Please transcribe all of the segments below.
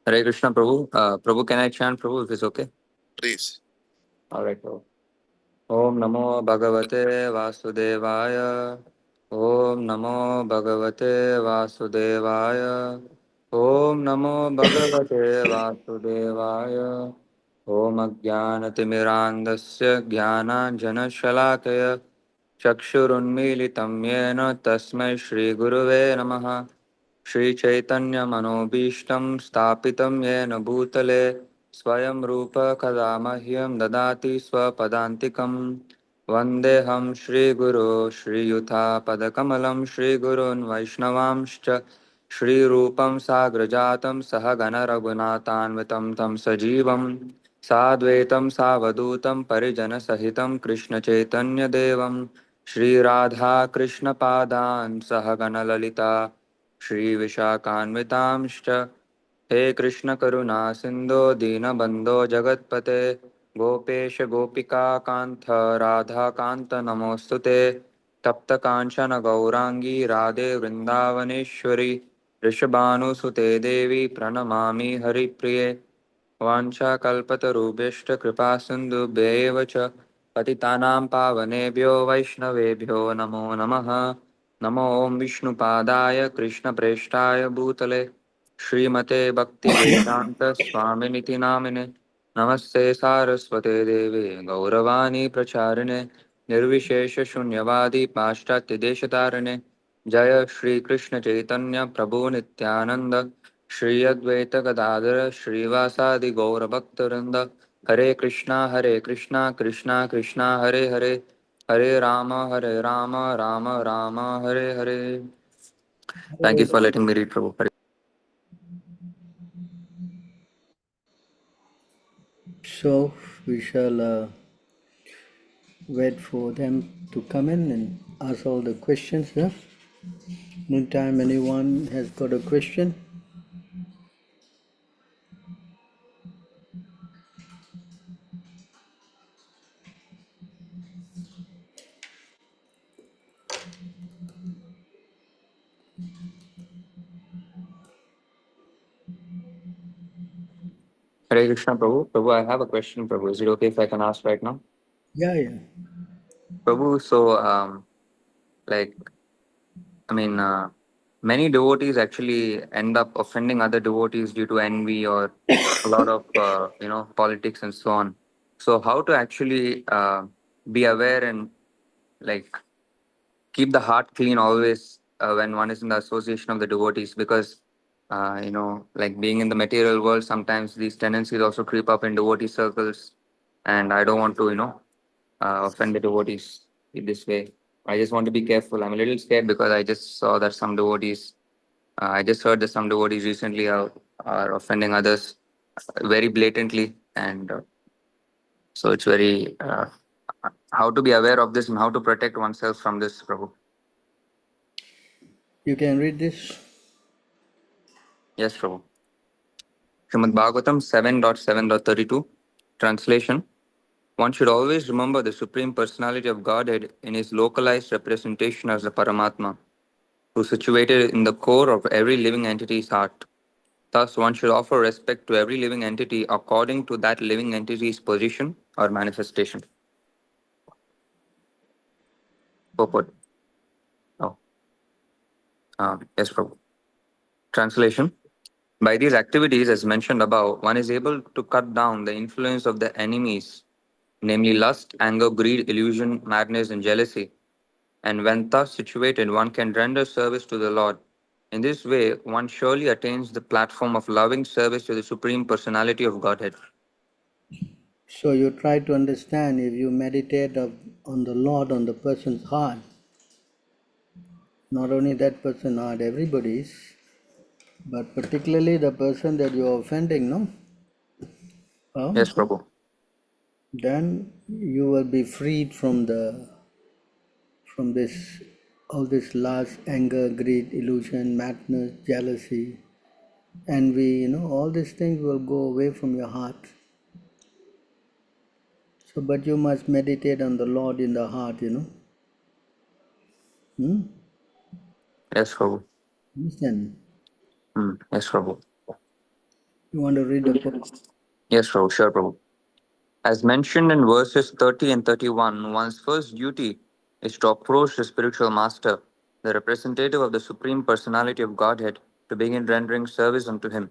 Hare Krishna, Prabhu. Prabhu, can I chant, Prabhu, if it's okay? Please. All right, Prabhu. Om Namo Bhagavate Vasudevaya. Om Namo Bhagavate Vasudevaya. Om Namo Bhagavate Vasudevaya. Om Ajnanatimirandasya Jnananjanashalakaya Chakshurunmilitam Yena Tasmai Shri Guruve Namaha. Shri Chaitanya Manobishtam Stapitam Yena Bhutale Swayam Rupa Kadamahyam Dadati Swapadantikam Vandeham Shri Guru Shri Yutha Padakamalam Shri Gurun Vaishnavamscha Shri Rupam Sagrajatam Sahagana Raghunathanvitam Tam Sajivam Sadvaitam Savadutam Parijana Sahitam Krishna Chaitanya Devam Shri Radha Krishna Padan Sahagana Lalita Shri Vishakhanvitamscha हे कृष्ण करुणा सिंधो दीनबंधो जगत्पते गोपेश गोपिका कांत राधा कांत नमोस्तुते तप्त कांचन गौरांगी राधे वृंदावनेश्वरी ऋषभानुसुते देवी प्रणमामि हरिप्रिये वाञ्छाकल्पतरुभ्यश्च कृपा सिन्धुभ्यैव च पतितानां पावनेभ्यो वैष्णवेभ्यो नमो नमः नमो ॐ विष्णुपादाय कृष्णप्रेष्ठाय भूतले श्रीमते भक्तिवेदांत स्वामिनिति नामिने नमस्ते सारस्वते देवे गौरवाणी प्रचारिणे निर्विशेष शून्यवादी पाश्चात्य देशतारिणे जय श्री कृष्ण चैतन्य प्रभु नित्यानंद श्री अद्वैत गदाधर श्रीवासादि गौरभक्तवृंद हरे Krishna Krishna Krishna Hare Hare Hare Ram Ram Ram Hare Hare. Thank you for letting me read, Prabhu. So we shall wait for them to come in and ask all the questions. Yeah? Meantime, anyone has got a question? Hare Krishna, Prabhu. Prabhu, I have a question, Prabhu. Is it okay if I can ask right now? Yeah, yeah. Prabhu, so, like, I mean, many devotees actually end up offending other devotees due to envy or a lot of, politics and so on. So, how to actually be aware and, like, keep the heart clean always when one is in the association of the devotees? Because, like being in the material world, sometimes these tendencies also creep up in devotee circles. And I don't want to, offend the devotees in this way. I just want to be careful. I'm a little scared because I just saw that some devotees, I just heard that some devotees recently are offending others very blatantly. And so it's very, how to be aware of this and how to protect oneself from this, Prabhu. You can read this. Yes, Prabhu. Srimad Bhagavatam 7.7.32. Translation. One should always remember the Supreme Personality of Godhead in his localized representation as the Paramatma, who is situated in the core of every living entity's heart. Thus, one should offer respect to every living entity according to that living entity's position or manifestation. Purport. Oh, yes, Prabhu. Translation. By these activities, as mentioned above, one is able to cut down the influence of the enemies, namely lust, anger, greed, illusion, madness, and jealousy. And when thus situated, one can render service to the Lord. In this way, one surely attains the platform of loving service to the Supreme Personality of Godhead. So you try to understand if you meditate on the Lord on the person's heart, not only that person's heart, everybody's, but particularly the person that you're offending, no? Yes, Prabhu. Then you will be freed from this all this lust, anger, greed, illusion, madness, jealousy, envy, all these things will go away from your heart. So, but you must meditate on the Lord in the heart. Yes, Prabhu. Listen. Yes, Prabhu. You want to read the poem? Yes, Prabhu, sure, Prabhu. As mentioned in verses 30 and 31, one's first duty is to approach the spiritual master, the representative of the Supreme Personality of Godhead, to begin rendering service unto him.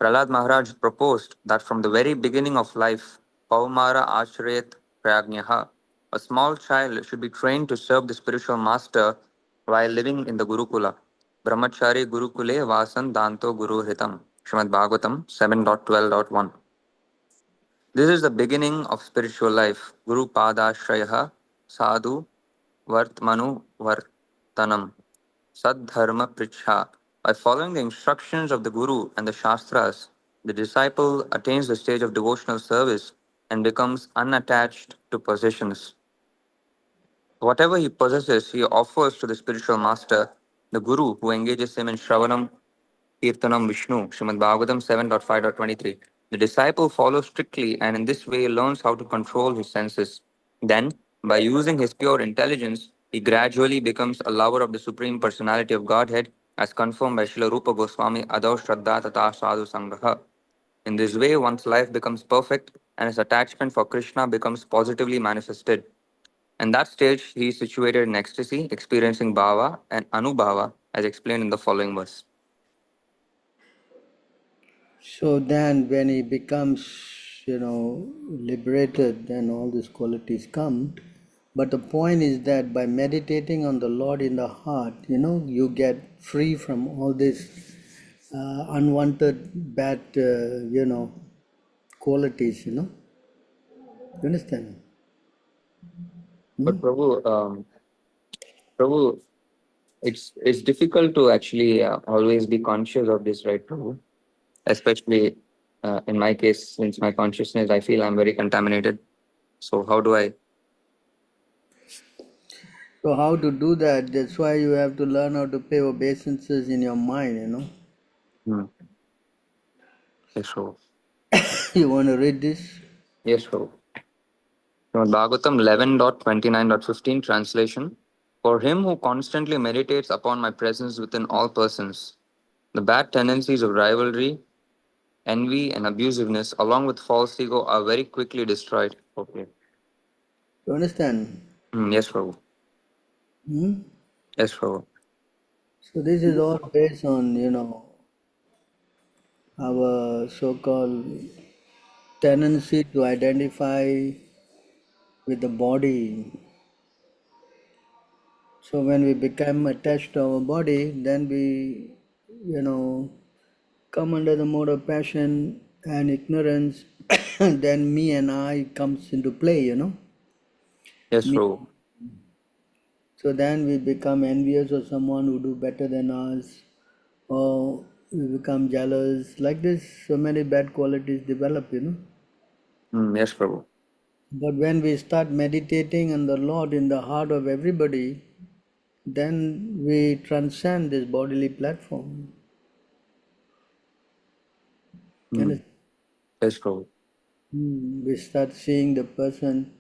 Prahlad Maharaj proposed that from the very beginning of life, Paumara Acharayat Pragnyaha, a small child should be trained to serve the spiritual master while living in the Gurukula. Brahmachari Gurukule Vasan Danto Guru Hitam. Srimad Bhagavatam 7.12.1. This is the beginning of spiritual life. Guru Padashraya Sadhu Vartmanu Vartanam Sadharma Pricha. By following the instructions of the Guru and the Shastras, the disciple attains the stage of devotional service and becomes unattached to possessions. Whatever he possesses, he offers to the spiritual master, the Guru, who engages him in Shravanam Kirtanam Vishnu, Srimad Bhagavatam 7.5.23. The disciple follows strictly and in this way learns how to control his senses. Then, by using his pure intelligence, he gradually becomes a lover of the Supreme Personality of Godhead, as confirmed by Srila Rupa Goswami Adav Shraddha Tata Sadhu Sangraha. In this way, one's life becomes perfect and his attachment for Krishna becomes positively manifested. In that stage, he is situated in ecstasy, experiencing bhava and anubhava, as explained in the following verse. So then, when he becomes, liberated, then all these qualities come. But the point is that by meditating on the Lord in the heart, you get free from all this unwanted bad, qualities. You understand? Hmm? But Prabhu, it's difficult to actually always be conscious of this, right, Prabhu? Especially in my case, since my consciousness, I feel I'm very contaminated. So how do I? So how to do that? That's why you have to learn how to pay obeisances in your mind. Hmm. Yes, Prabhu. You want to read this? Yes, Prabhu. Srimad Bhagavatam 11.29.15 translation. For him who constantly meditates upon my presence within all persons, the bad tendencies of rivalry, envy, and abusiveness, along with false ego, are very quickly destroyed. Okay. You understand? Yes, Prabhu. Hmm? Yes, Prabhu. So this is all based on, our so-called tendency to identify with the body. So when we become attached to our body, then we, you know, come under the mode of passion and ignorance. Then me and I comes into play. Yes, Me. Prabhu. So then we become envious of someone who do better than us, or we become jealous. Like this, so many bad qualities develop. Yes, Prabhu. But when we start meditating on the Lord in the heart of everybody, then we transcend this bodily platform. Mm. And Yes, Prabhu. we start seeing the person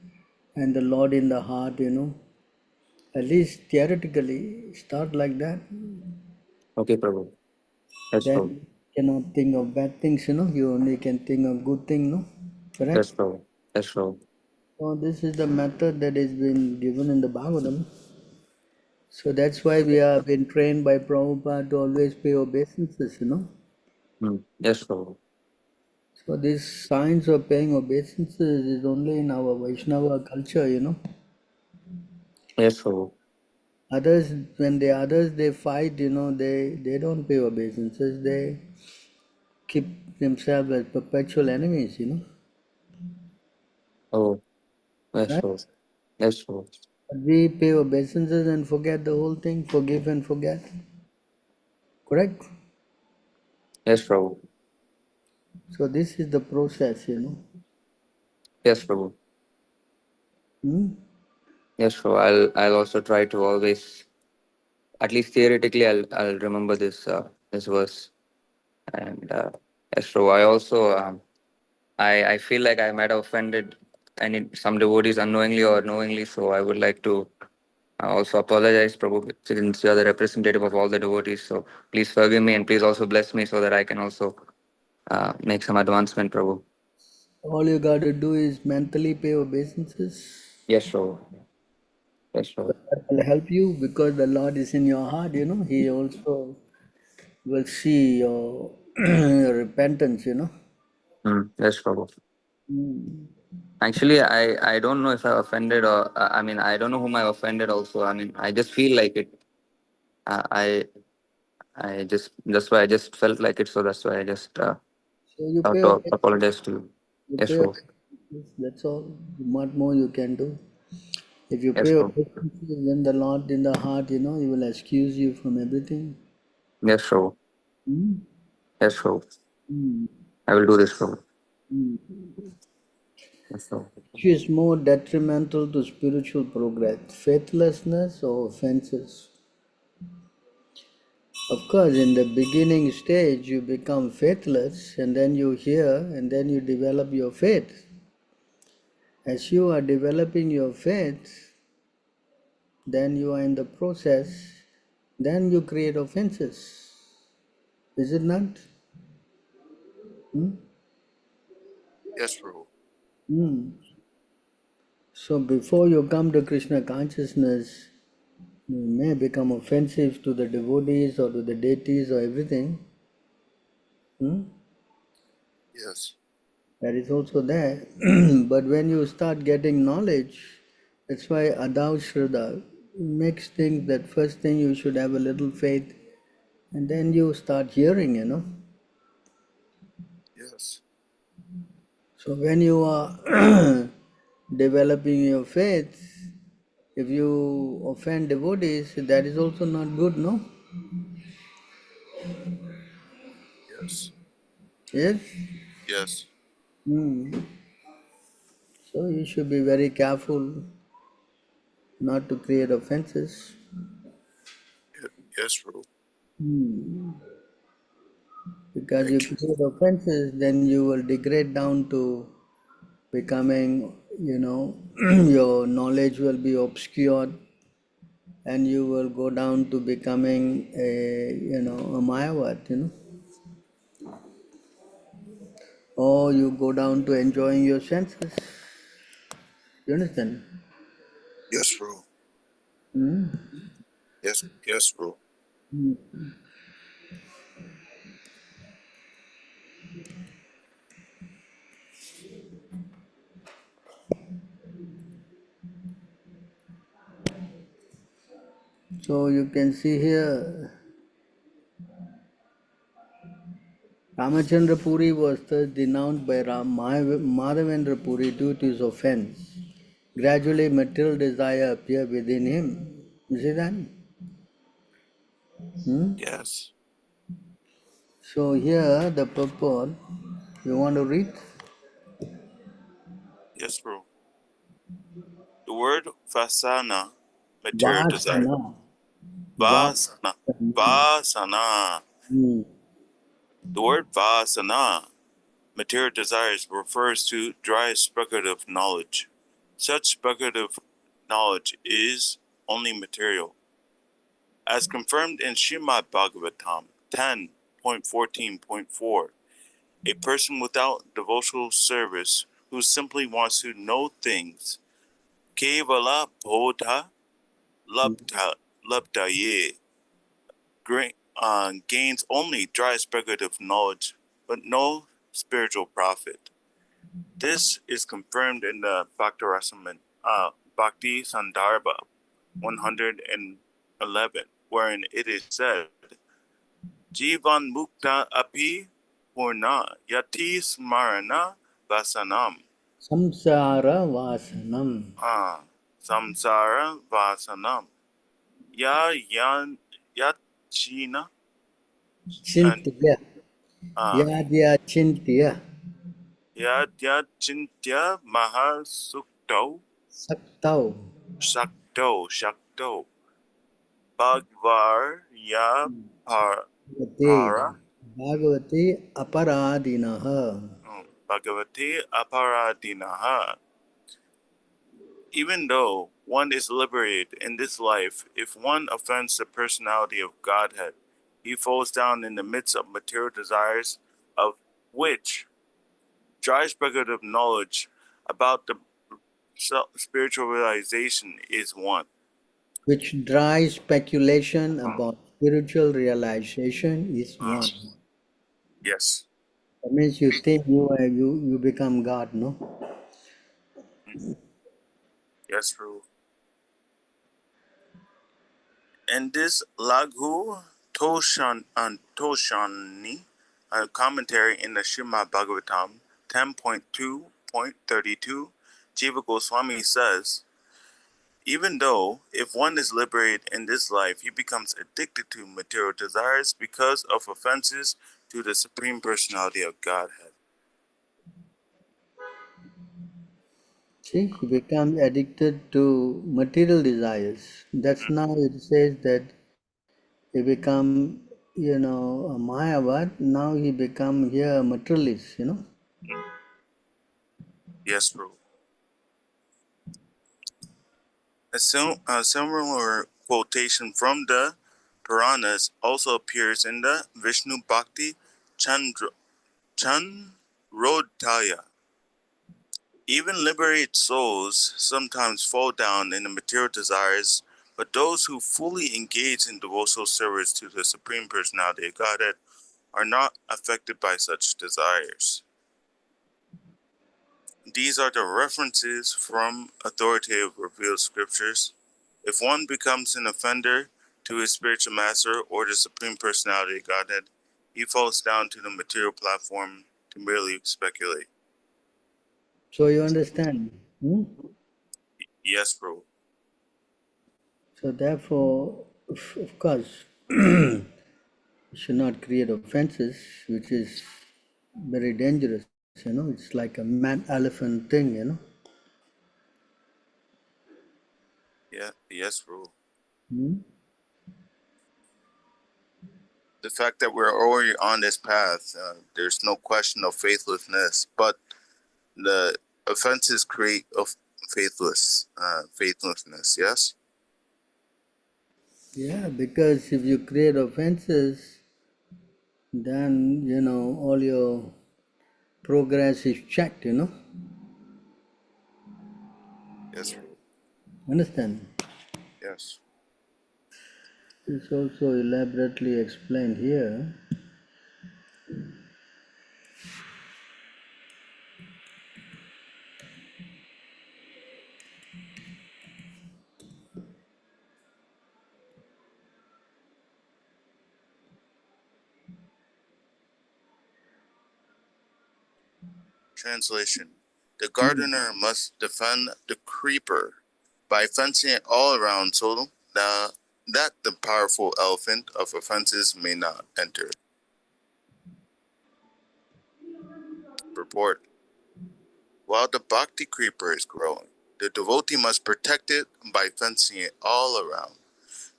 and the Lord in the heart. At least theoretically, start like that. Okay, Prabhu. Yes, Then Prabhu. you cannot think of bad things. You only can think of good things, no? Correct? Yes, Prabhu. Yes, Prabhu. So this is the method that has been given in the Bhagavatam. So that's why we have been trained by Prabhupada to always pay obeisances. Yes, Prabhu. So this science of paying obeisances is only in our Vaishnava culture. Yes, Prabhu. Others, when the others they fight, they don't pay obeisances. They keep themselves as perpetual enemies. Oh, yes, Right? Prabhu. Yes, Prabhu. But we pay obeisances and forget the whole thing, forgive and forget. Correct? Yes, Prabhu. So this is the process. Yes, Prabhu. Hmm? Yes, Prabhu. I'll also try to always, at least theoretically, I'll remember this verse. And yes, Prabhu. I also I feel like I might have offended some devotees unknowingly or knowingly. So I would like to also apologize, Prabhu, since you are the representative of all the devotees. So please forgive me and please also bless me so that I can also make some advancement, Prabhu. All you got to do is mentally pay obeisances. Yes, Prabhu. Yes, Prabhu. That will help you because the Lord is in your heart, He also will see your repentance, Yes, Prabhu. Mm. Actually, I don't know if I offended or I mean I don't know whom I offended. Also, I mean I just feel like it. I just that's why I just felt like it. So that's why I just So you thought pay to obeisance, apologize to you. you Yes, pay Prabhu. obeisances, that's all. What more you can do? If you Yes, pay Prabhu. obeisances, then the Lord in the heart, He will excuse you from everything. Yes, Prabhu. Mm. Yes, Prabhu. Mm. I will do this, Prabhu. Mm. Yes, Prabhu. Which is more detrimental to spiritual progress, faithlessness or offenses? Of course, in the beginning stage, you become faithless, and then you hear, and then you develop your faith. As you are developing your faith, then you are in the process, then you create offenses. Is it not? Hmm? Yes, Prabhu. Hmm. So before you come to Krishna consciousness, you may become offensive to the devotees or to the deities or everything. Hmm? Yes. That is also there. But when you start getting knowledge, that's why Adav Shraddha makes things that first thing you should have a little faith and then you start hearing. Yes. So when you are developing your faith, if you offend devotees, that is also not good, no? Yes. Yes? Yes. Hmm. So you should be very careful not to create offenses. Yes, Prabhu. Hmm. Because you Thank you. create offenses, then you will degrade down to becoming, your knowledge will be obscured and you will go down to becoming a Mayavad. Or you go down to enjoying your senses. You understand? Yes, Prabhu. Hmm? Yes. Yes, Prabhu. So you can see here, Ramachandra Puri was thus denounced by Madhavendra Puri due to his offense. Gradually, material desire appeared within him. You see that? Hmm? Yes. So here, the purport, you want to read? Yes, Prabhu. The word vasana, material desire. Vasana. Vasana. Vasana. Vasana. Hmm. The word vasana, material desires, refers to dry speculative knowledge. Such speculative knowledge is only material. As confirmed in Srimad Bhagavatam 10.14.4, a person without devotional service who simply wants to know things, kevala bodha labdaye, gains only dry speculative knowledge, but no spiritual profit. This is confirmed in the Bhakti Sandarbha 111, wherein it is said, Jivan Mukta Api Purna Yati Smarana Vasanam. Samsara Vasanam. Samsara Vasanam. Yan Yachina and Chintya. Yadya Chintya. Yachintya Mahasuktau Saktau. Shakto Bhagvar Ya Bhagavate. Para Bhagavate Aparadinaha. Bhagavate Aparadinaha. Even though one is liberated in this life, if one offends the personality of Godhead, he falls down in the midst of material desires of which dry speculative knowledge about the spiritual realization is one. Which dry speculation about spiritual realization is one. Yes. That means you think you become God, no? Yes, true. In this Laghu Toshani, a commentary in the Srimad Bhagavatam 10.2.32, Jiva Goswami says, even though if one is liberated in this life, he becomes addicted to material desires because of offenses to the Supreme Personality of Godhead. See, he becomes addicted to material desires. That's now it says that he become, a Mayavad. Now he become here a materialist. Yes, Prabhu. A similar quotation from the Puranas also appears in the Vishnu Bhakti Chandrodaya. Even liberated souls sometimes fall down in the material desires, but those who fully engage in devotional service to the Supreme Personality of Godhead are not affected by such desires. These are the references from authoritative revealed scriptures. If one becomes an offender to his spiritual master or the Supreme Personality of Godhead, he falls down to the material platform to merely speculate. So you understand? Yes, bro. So therefore, of course, we should not create offenses, which is very dangerous. It's like a man-elephant thing. Yeah, yes, bro. Hmm? The fact that we're already on this path, there's no question of faithlessness, but the offenses create of faithlessness. Yes. Yeah, because if you create offenses, then all your progress is checked. Yes, bro. Understand? Yes. It's also elaborately explained here. Translation: the gardener must defend the creeper by fencing it all around so that the powerful elephant of offenses may not enter. Report: while the bhakti creeper is growing, the devotee must protect it by fencing it all around.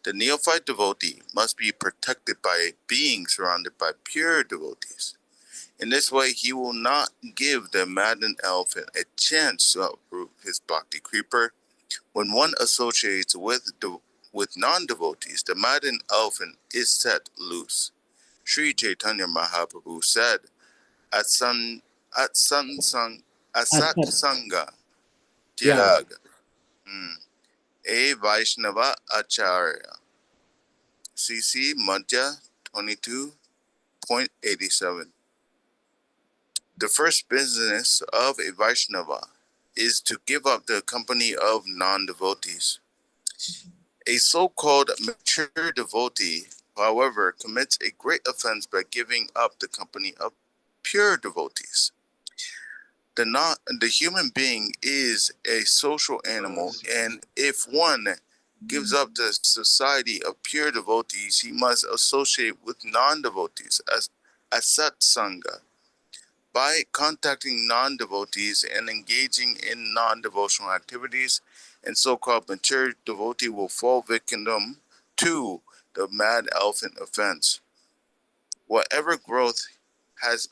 The neophyte devotee must be protected by being surrounded by pure devotees. In this way, he will not give the maddened elephant a chance to uproot his bhakti creeper. When one associates with non-devotees, the maddened elephant is set loose. Sri Chaitanya Mahaprabhu said, "At Asat. satsanga Yeah. tyag, a Vaishnava acharya." CC Madhya 22.87. The first business of a Vaishnava is to give up the company of non-devotees. A so-called mature devotee, however, commits a great offense by giving up the company of pure devotees. The human being is a social animal, and if one gives up the society of pure devotees, he must associate with non-devotees as asat sangha. By contacting non-devotees and engaging in non-devotional activities, and so-called mature devotee will fall victim to the mad elephant offense. Whatever growth has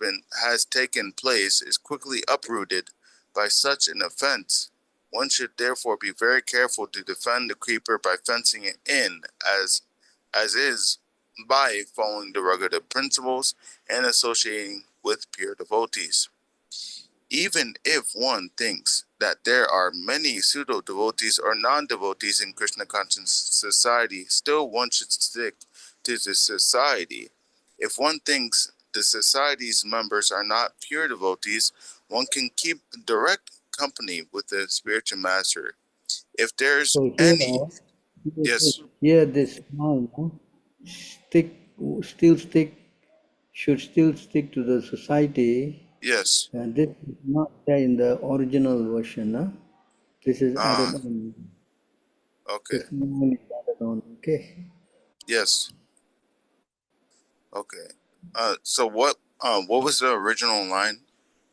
taken place is quickly uprooted by such an offense. One should therefore be very careful to defend the creeper by fencing it in, as is by following the rugged principles and associating with pure devotees. devotees. Even if one thinks that there are many pseudo devotees or non devotees in Krishna conscious society, still one should stick to the society. If one thinks the society's members are not pure devotees, one can keep direct company with the spiritual master. If there's So any, yes, here this line, stick, still stick, should still stick to the society. yes, And this is not there in the original version. This is ah, added on. okay, This line is added on. Okay. yes, okay. So what was the original line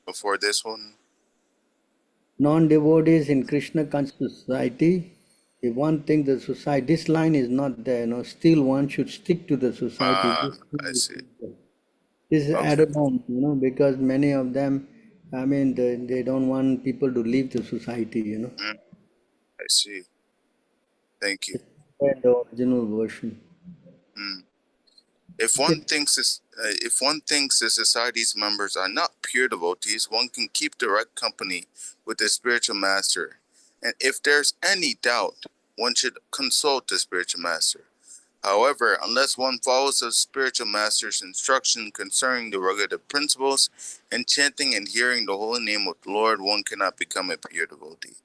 before this one? Non-devotees in Krishna conscious society. If one thinks the society, this line is not there. Still one should stick to the society. Ah, I see. This is Okay, added on, because many of them, I mean, they don't want people to leave the society. mm, I see. Thank you. It's not the original version. Mm. If Okay. one thinks the society's members are not pure devotees, one can keep direct company with the spiritual master. And if there's any doubt, one should consult the spiritual master. However, unless one follows the spiritual master's instruction concerning the regulative principles and chanting and hearing the holy name of the Lord, one cannot become a pure devotee.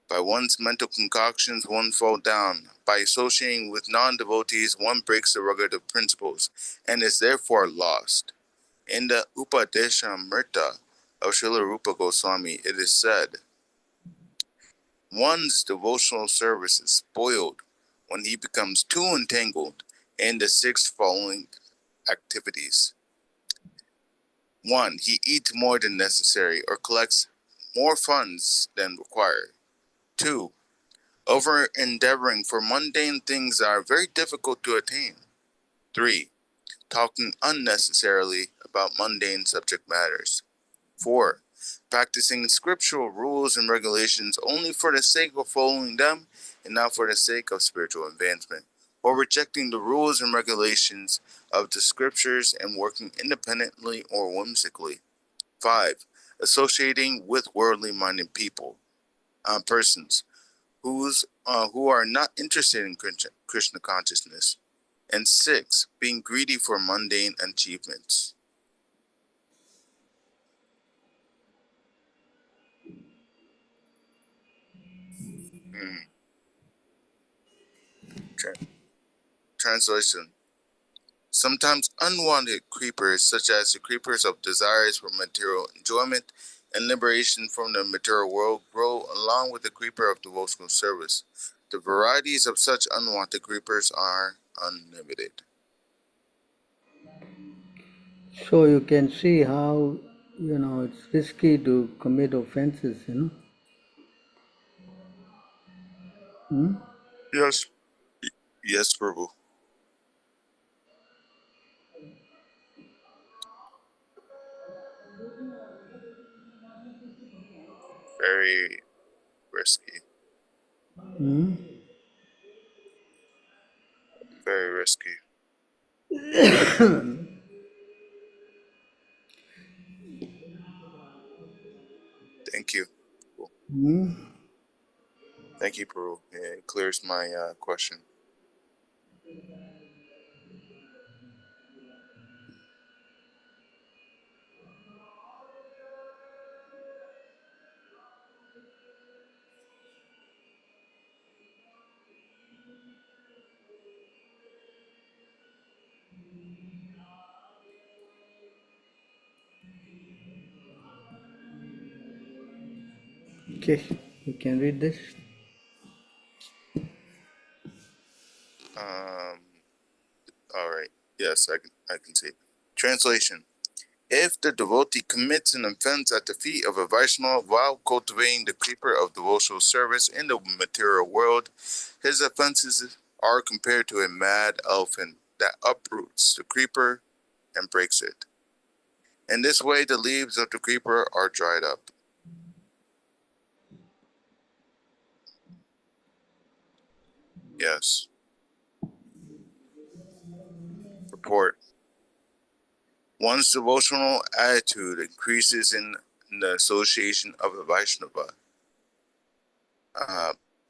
By one's mental concoctions, one falls down. By associating with non-devotees, one breaks the regulative principles and is therefore lost. In the Upadeshamrita of Srila Rupa Goswami, it is said, one's devotional service is spoiled when he becomes too entangled in the six following activities. 1. He eats more than necessary or collects more funds than required. 2. Over endeavoring for mundane things that are very difficult to attain. 3. Talking unnecessarily about mundane subject matters. 4. Practicing scriptural rules and regulations only for the sake of following them and not for the sake of spiritual advancement, or rejecting the rules and regulations of the scriptures and working independently or whimsically. 5. Associating with worldly minded persons who are not interested in Krishna consciousness. And 6. Being greedy for mundane achievements. Hmm. Translation. Sometimes unwanted creepers, such as the creepers of desires for material enjoyment and liberation from the material world, grow along with the creeper of devotional service. The varieties of such unwanted creepers are unlimited. So you can see how, it's risky to commit offenses. Hmm? Yes. Yes, Prabhu. Very risky. Hmm? Very risky. Thank you. Cool. Hmm? Thank you, Prabhu. Yeah, it clears my question. Okay, you can read this. All right. Yes, I can see. Translation. If the devotee commits an offense at the feet of a Vaishnava while cultivating the creeper of devotional service in the material world, his offenses are compared to a mad elephant that uproots the creeper and breaks it. In this way, the leaves of the creeper are dried up. Yes. Report. One's devotional attitude increases in the association of a Vaishnava.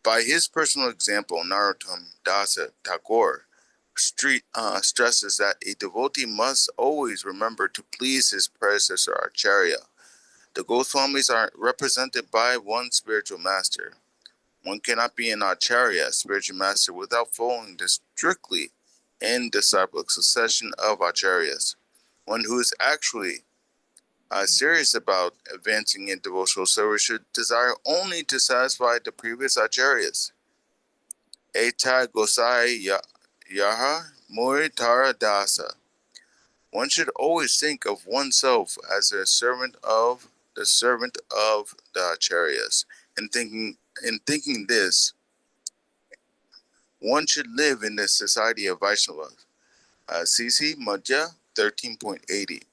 By his personal example, Narottam Dasa Tagore stresses that a devotee must always remember to please his predecessor Acharya. The Goswamis are represented by one spiritual master. One cannot be an Acharya, spiritual master, without following the strictly in disciplic succession of Acharyas. One who is actually serious about advancing in devotional service should desire only to satisfy the previous Acharyas. Eta Gosai Yaha Muri Tara Dasa. One should always think of oneself as a servant of the Acharyas. In thinking this, one should live in the society of Vaishnavas. CC Madhya 13.80.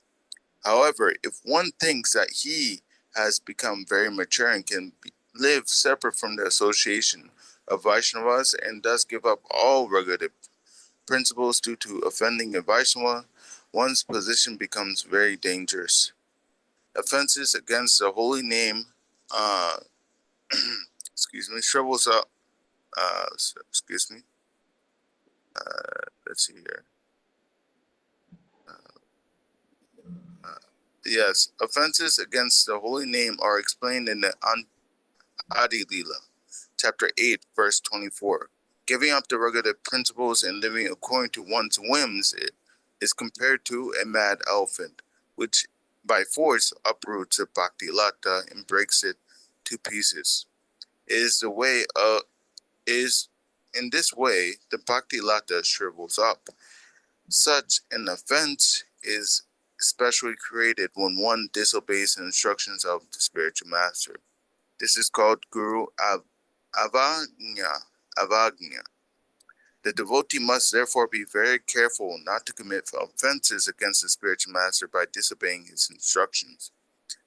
However, if one thinks that he has become very mature and can live separate from the association of Vaishnavas and thus give up all regulative principles due to offending a Vaishnava, one's position becomes very dangerous. Offenses against the holy name, shrivels up. Let's see here. Yes, offenses against the holy name are explained in the Adi Lila, chapter 8, verse 24. Giving up the regulative principles and living according to one's whims is compared to a mad elephant, which by force uproots a bhakti lata and breaks it to pieces. In this way the bhakti lata shrivels up. Such an offense is especially created when one disobeys the instructions of the spiritual master. This is called Guru Avagnya. The devotee must therefore be very careful not to commit offenses against the spiritual master by disobeying his instructions.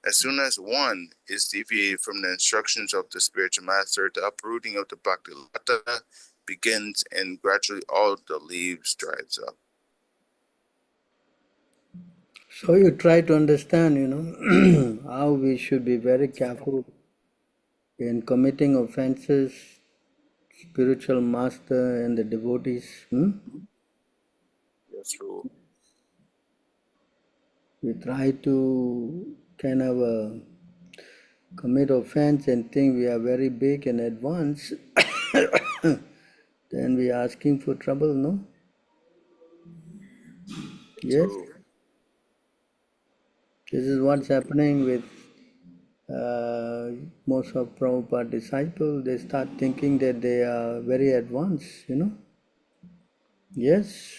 As soon as one is deviated from the instructions of the spiritual master, the uprooting of the bhakti lata begins and gradually all the leaves dries up. So you try to understand, how we should be very careful in committing offenses, spiritual master and the devotees. That's true. We try to kind of commit offense and think we are very big and advanced. Then we are asking for trouble, no? Yes? True. This is what's happening with most of Prabhupada disciples. They start thinking that they are very advanced, Yes?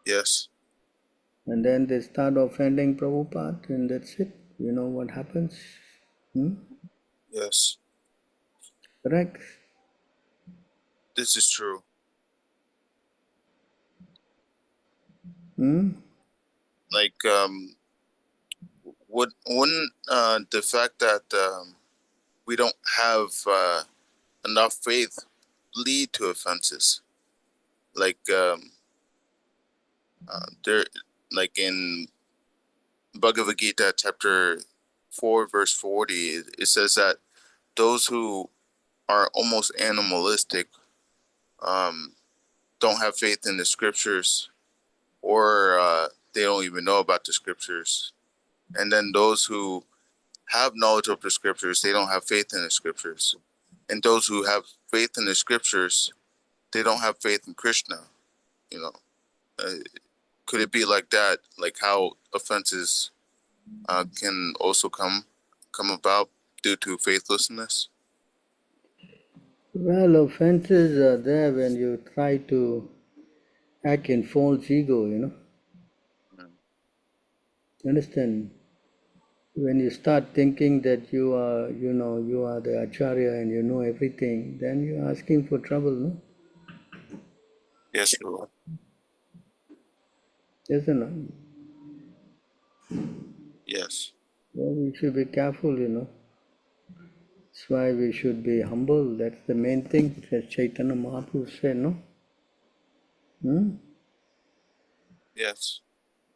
Yes. And then they start offending Prabhupada, and that's it. You know what happens? Yes. Correct? This is true. Like, wouldn't the fact that we don't have enough faith lead to offenses? Like, like in Bhagavad Gita chapter 4 verse 40, it says that those who are almost animalistic don't have faith in the scriptures, or they don't even know about the scriptures. And then those who have knowledge of the scriptures, they don't have faith in the scriptures. And those who have faith in the scriptures, they don't have faith in Krishna. Could it be like that? Like how offenses can also come about due to faithlessness? Well, offenses are there when you try to act in false ego, Understand? When you start thinking that you are, you are the Acharya and you know everything, then you're asking for trouble, no? Yes, Lord. Isn't it? Yes. Well, we should be careful, That's why we should be humble. That's the main thing, as Chaitanya Mahaprabhu said, no? Yes.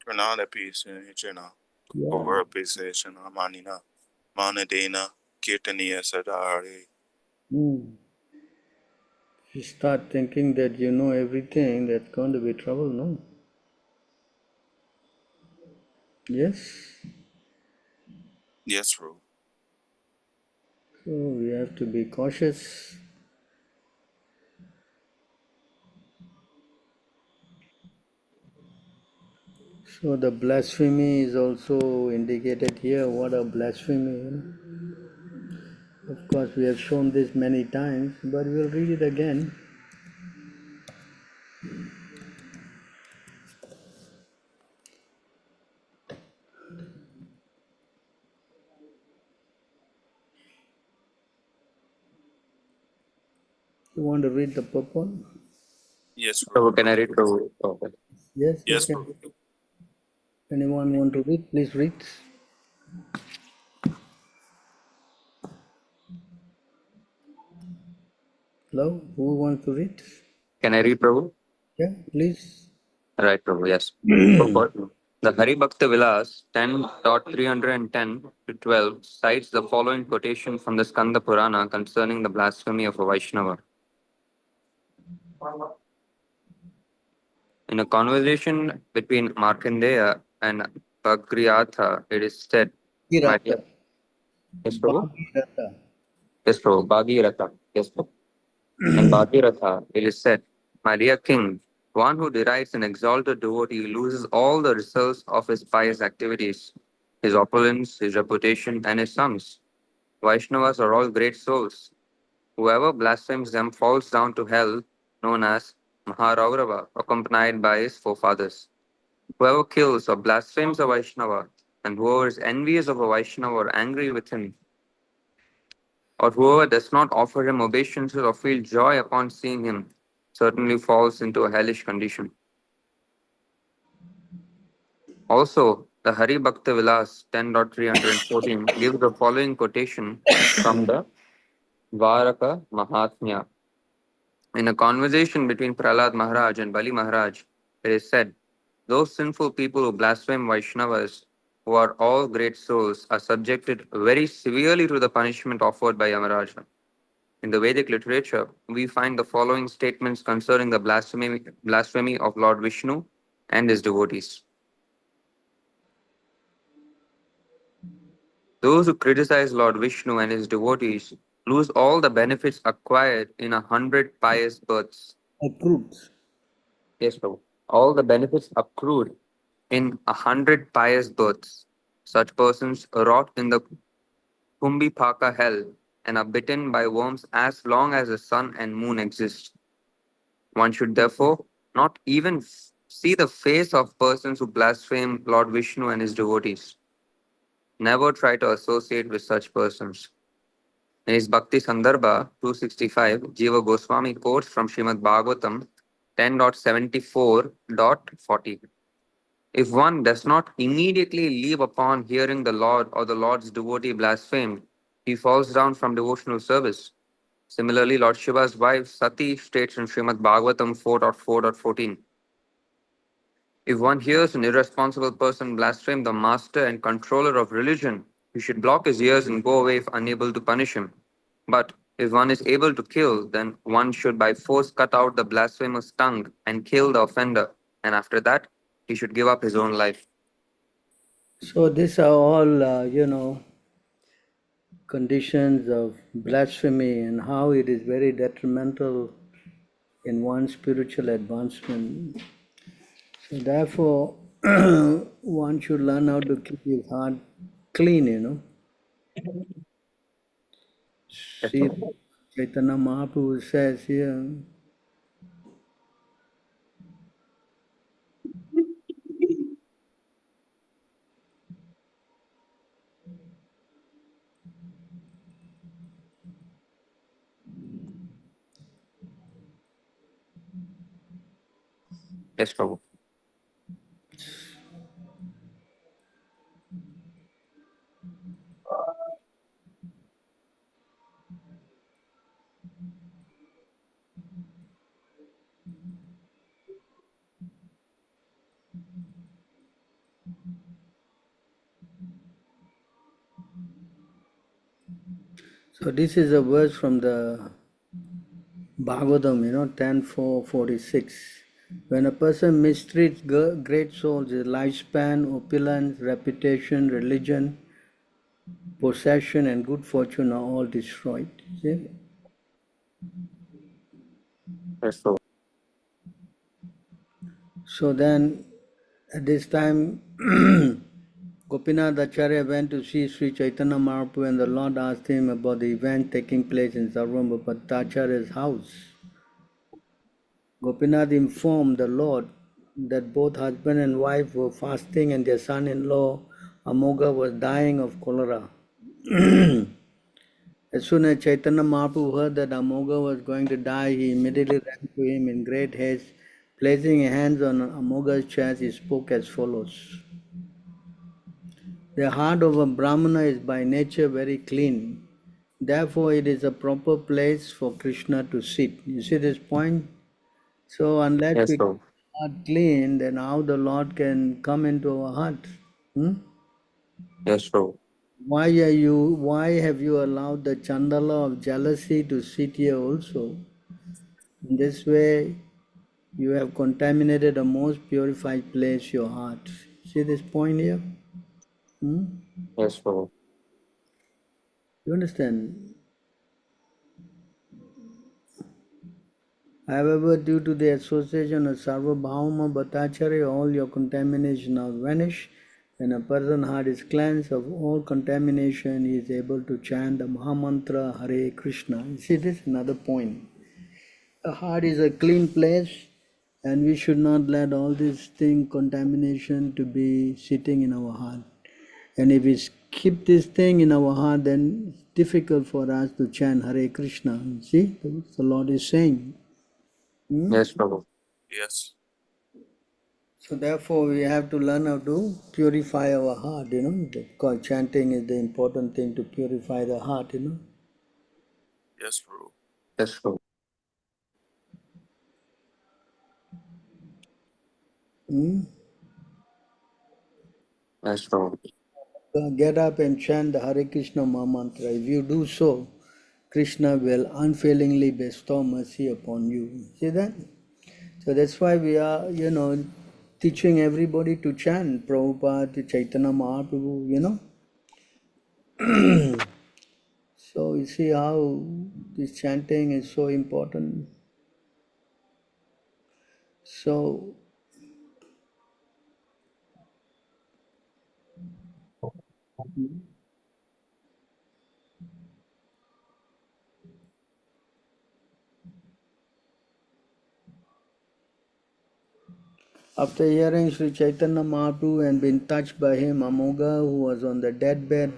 Pranada piece in Hichena. Yeah. Over a piece in Amanina. Manadena. Kirtaniya Sadari. You start thinking that you know everything, that's going to be trouble, no? Yes. Yes, Ru. So we have to be cautious. So the blasphemy is also indicated here. What a blasphemy, you know? Of course, we have shown this many times, but we'll read it again. You want to read the purport? Yes, Ru. So can I read, Prabhu? Okay. Yes, you Yes, can. Ru. Anyone want to read? Please read. Hello, who wants to read? Can I read, Prabhu? Yeah, please. Right, Prabhu, yes. Purport. The Hari Bhakta Vilas 10.310 to 12 cites the following quotation from the Skanda Purana concerning the blasphemy of a Vaishnava. In a conversation between Markandeya and Bhagriatha, it is said, my dear, Bhagirata. yes, Prabhu? Bhagirata. Yes, Prabhu, Bhagirata, yes, Prabhu. In Bhagirath, it is said, my dear king, one who derides an exalted devotee loses all the results of his pious activities, his opulence, his reputation, and his sons. Vaishnavas are all great souls. Whoever blasphemes them falls down to hell, known as Maharaurava, accompanied by his forefathers. Whoever kills or blasphemes a Vaishnava, and whoever is envious of a Vaishnava or angry with him, or whoever does not offer him obeisances or feel joy upon seeing him, certainly falls into a hellish condition. Also, the Hari Bhakta Vilas 10.314 gives the following quotation from the Varaka Mahatmya. In a conversation between Prahlad Maharaj and Bali Maharaj, it is said, those sinful people who blaspheme Vaishnavas, who are all great souls, are subjected very severely to the punishment offered by Yamaraja. In the Vedic literature, we find the following statements concerning the blasphemy of Lord Vishnu and his devotees. Those who criticize Lord Vishnu and his devotees lose all the benefits acquired in 100 pious births. Accrued. Yes, Prabhu. All the benefits accrued in 100 pious births. Such persons rot in the Kumbhipaka hell and are bitten by worms as long as the sun and moon exist. One should therefore not even see the face of persons who blaspheme Lord Vishnu and his devotees. Never try to associate with such persons. In his Bhakti Sandarbha 265, Jiva Goswami quotes from Srimad Bhagavatam 10.74.40. If one does not immediately leave upon hearing the Lord or the Lord's devotee blasphemed, he falls down from devotional service. Similarly, Lord Shiva's wife Sati states in Srimad Bhagavatam 4.4.14, if one hears an irresponsible person blaspheme the master and controller of religion, he should block his ears and go away if unable to punish him. But if one is able to kill, then one should by force cut out the blasphemer's tongue and kill the offender, and after that, he should give up his own life. So these are all, conditions of blasphemy and how it is very detrimental in one's spiritual advancement. So therefore, one should learn how to keep his heart clean, Yes, See, Prabhu. Chaitanya Mahaprabhu says here, Yes, Prabhu. So this is a verse from the Bhagavatam, 10:4-46. When a person mistreats great souls, his lifespan, opulence, reputation, religion, possession, and good fortune are all destroyed. See? Yes, Prabhu. So then, at this time, Gopinath Acharya went to see Sri Chaitanya Mahaprabhu, and the Lord asked him about the event taking place in Sarvabhaumacharya's house. Gopinath informed the Lord that both husband and wife were fasting and their son-in-law Amoga was dying of cholera. As soon as Chaitanya Mahaprabhu heard that Amoga was going to die, he immediately ran to him in great haste. Placing his hands on Amoga's chest, he spoke as follows. The heart of a Brahmana is by nature very clean. Therefore, it is a proper place for Krishna to sit. You see this point? So, unless Yes, we Prabhu. are clean, then how the Lord can come into our heart? Hmm? Yes, Prabhu. Why have you allowed the chandala of jealousy to sit here also? In this way, you have contaminated the most purified place, your heart. See this point here? Hmm? Yes, Prabhu. You understand? However, due to the association of Sarvabhauma Bhattacharya, all your contamination are vanished. When a person's heart is cleansed of all contamination, he is able to chant the Mahamantra Hare Krishna. You see this? Another point. The heart is a clean place, and we should not let all this thing, contamination, to be sitting in our heart. And if we keep this thing in our heart, then it's difficult for us to chant Hare Krishna. See, the Lord is saying. Yes, Prabhu. Yes. So therefore, we have to learn how to purify our heart. Because chanting is the important thing to purify the heart. Yes, Prabhu. Yes, Prabhu. Hmm? Yes, Prabhu. Get up and chant the Hare Krishna Mahamantra. If you do so, Krishna will unfailingly bestow mercy upon you. See that? So that's why we are, teaching everybody to chant Prabhupada, Chaitanya Mahaprabhu. So you see how this chanting is so important. So after hearing Sri Chaitanya Mahaprabhu and being touched by him, Amoga, who was on the deathbed,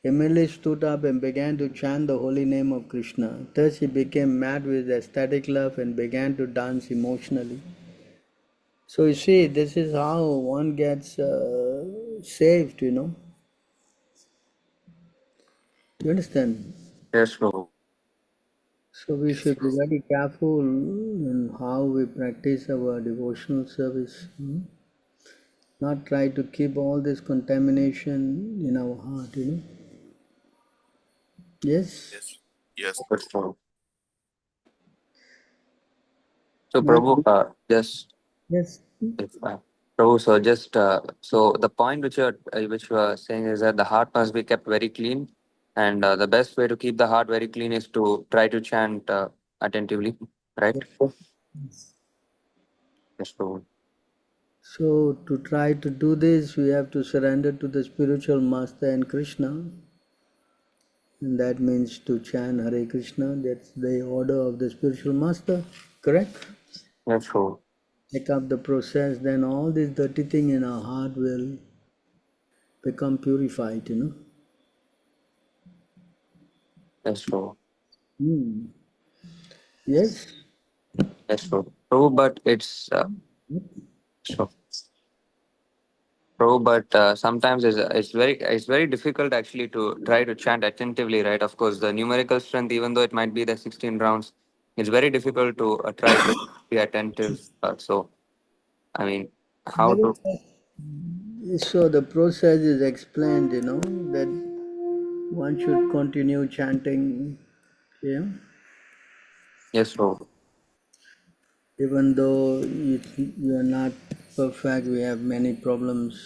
immediately stood up and began to chant the holy name of Krishna. Thus he became mad with ecstatic love and began to dance emotionally. So you see, this is how one gets saved, You understand? Yes, Prabhu. So we Yes, should be Prabhu. very careful in how we practice our devotional service. Not try to keep all this contamination in our heart. Yes? Yes. Yes, Yes, Prabhu. Prabhu. So, Now, Prabhu, just yes. if, Prabhu, so just so the point which you are saying is that the heart must be kept very clean, and the best way to keep the heart very clean is to try to chant attentively, right? Yes, Prabhu. So to try to do this, we have to surrender to the spiritual master and Krishna. And that means to chant Hare Krishna. That's the order of the spiritual master. Correct? Yes, Prabhu. Take up the process, then all this dirty thing in our heart will become purified. Yes, Prabhu. Hmm. Yes? Yes, Prabhu. Prabhu, but sure. True, but sometimes it's very difficult actually to try to chant attentively, right? Of course, the numerical strength, even though it might be the 16 rounds, it's very difficult to try to be attentive. So, I mean, how to? So the process is explained, that one should continue chanting. Yeah, Yes, Prabhu. even though you are not perfect, we have many problems,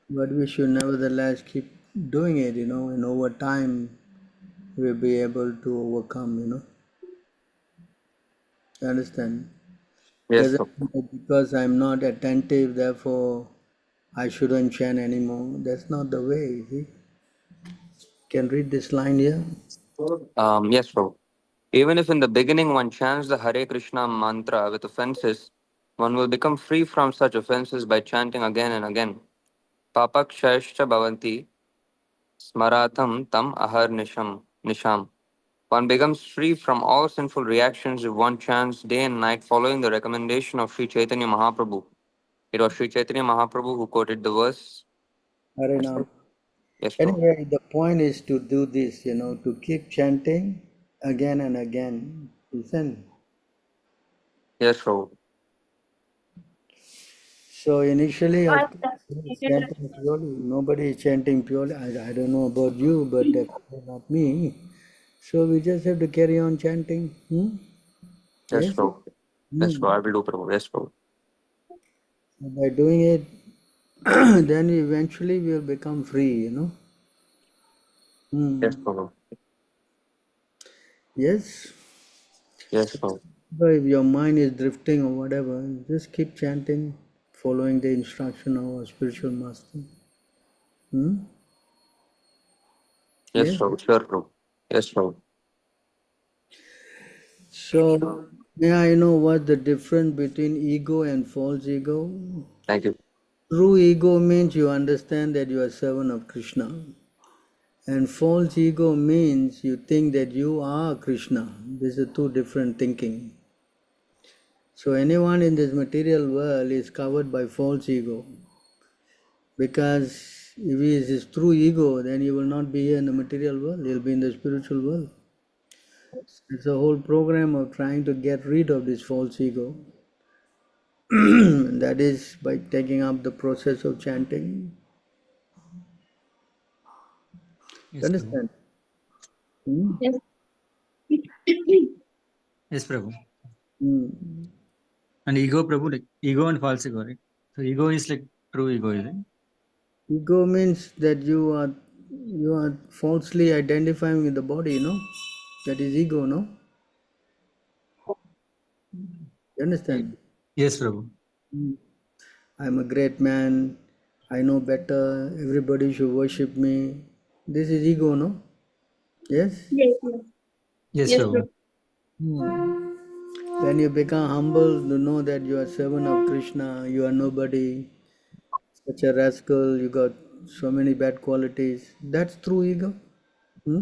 but we should nevertheless keep doing it. And over time we'll be able to overcome. You understand? Yes, Doesn't Prabhu. mean that because I'm not attentive, therefore I shouldn't chant anymore. That's not the way. See? Can read this line here. Yes, Prabhu. Even if in the beginning one chants the Hare Krishna mantra with offenses, one will become free from such offenses by chanting again and again. Papakshashcha bhavanti smaratham tam ahar nisham. One becomes free from all sinful reactions if one chants day and night following the recommendation of Sri Chaitanya Mahaprabhu. It was Sri Chaitanya Mahaprabhu who quoted the verse. Hare Yes, Nam. Prabhu. Yes, Prabhu. Anyway, the point is to do this, to keep chanting again and again. Listen. Yes, Prabhu. So initially, of course, it's chanting purely. Nobody is chanting purely. I don't know about you, but definitely not me. So we just have to carry on chanting. Yes, Yes? Prabhu. Yes, Hmm. Prabhu. I will do, Prabhu. Yes, Prabhu. By doing it, then eventually we'll become free. Yes, Hmm. Prabhu. Yes? Yes, Prabhu. So if your mind is drifting or whatever, just keep chanting, following the instruction of our spiritual master. Yes, Yes? Prabhu. Sure, Prabhu. Yes, Prabhu. So, may I know what the difference between ego and false ego? Thank you. True ego means you understand that you are servant of Krishna. And false ego means you think that you are Krishna. These are two different thinking. So anyone in this material world is covered by false ego. Because if he is his true ego, then he will not be here in the material world, he'll be in the spiritual world. It's a whole program of trying to get rid of this false ego. That is by taking up the process of chanting. Yes, Prabhu. Understand? Hmm? Yes. Yes, Prabhu. Hmm. And ego, Prabhu, like ego and false ego, right? So ego is like true ego, is it? Ego means that you are falsely identifying with the body. That is ego, no? You understand? Yes, Prabhu. Hmm. I'm a great man. I know better. Everybody should worship me. This is ego, no? Yes? Yes, yes. Yes, Yes, Prabhu. Hmm. When you become humble, to know that you are servant of Krishna, you are nobody, such a rascal, you got so many bad qualities. That's true ego. Hmm?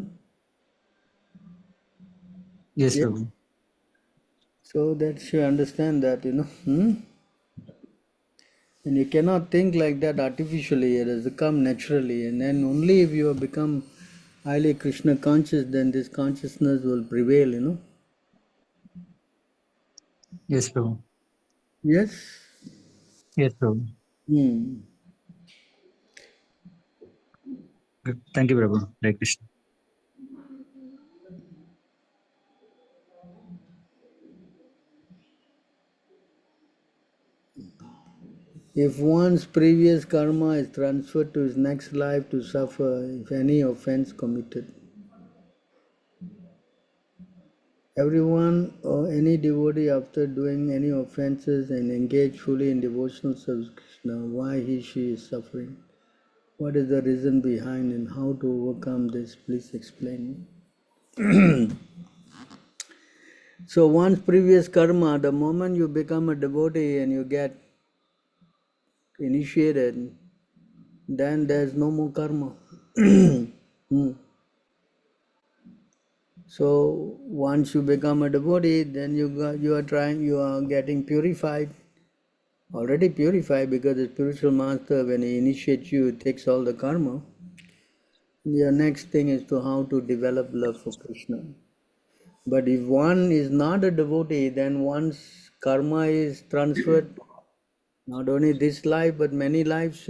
Yes, Yeah. Prabhu. So that you understand that. And you cannot think like that artificially. It has to come naturally. And then only if you have become highly Krishna conscious, then this consciousness will prevail. Yes, Prabhu. Yes? Yes, Prabhu. Hmm. Good. Thank you, Prabhu. Hare Krishna. If one's previous karma is transferred to his next life to suffer if any offense committed, everyone or any devotee after doing any offenses and engage fully in devotional service to Krishna, why she is suffering? What is the reason behind and how to overcome this? Please explain. So one's previous karma, the moment you become a devotee and you get initiated, then there's no more karma. Hmm. So once you become a devotee, then you are getting purified, already purified, because the spiritual master, when he initiates you, takes all the karma. Your next thing is to how to develop love for Krishna. But if one is not a devotee, then one's karma is transferred not only this life but many lives.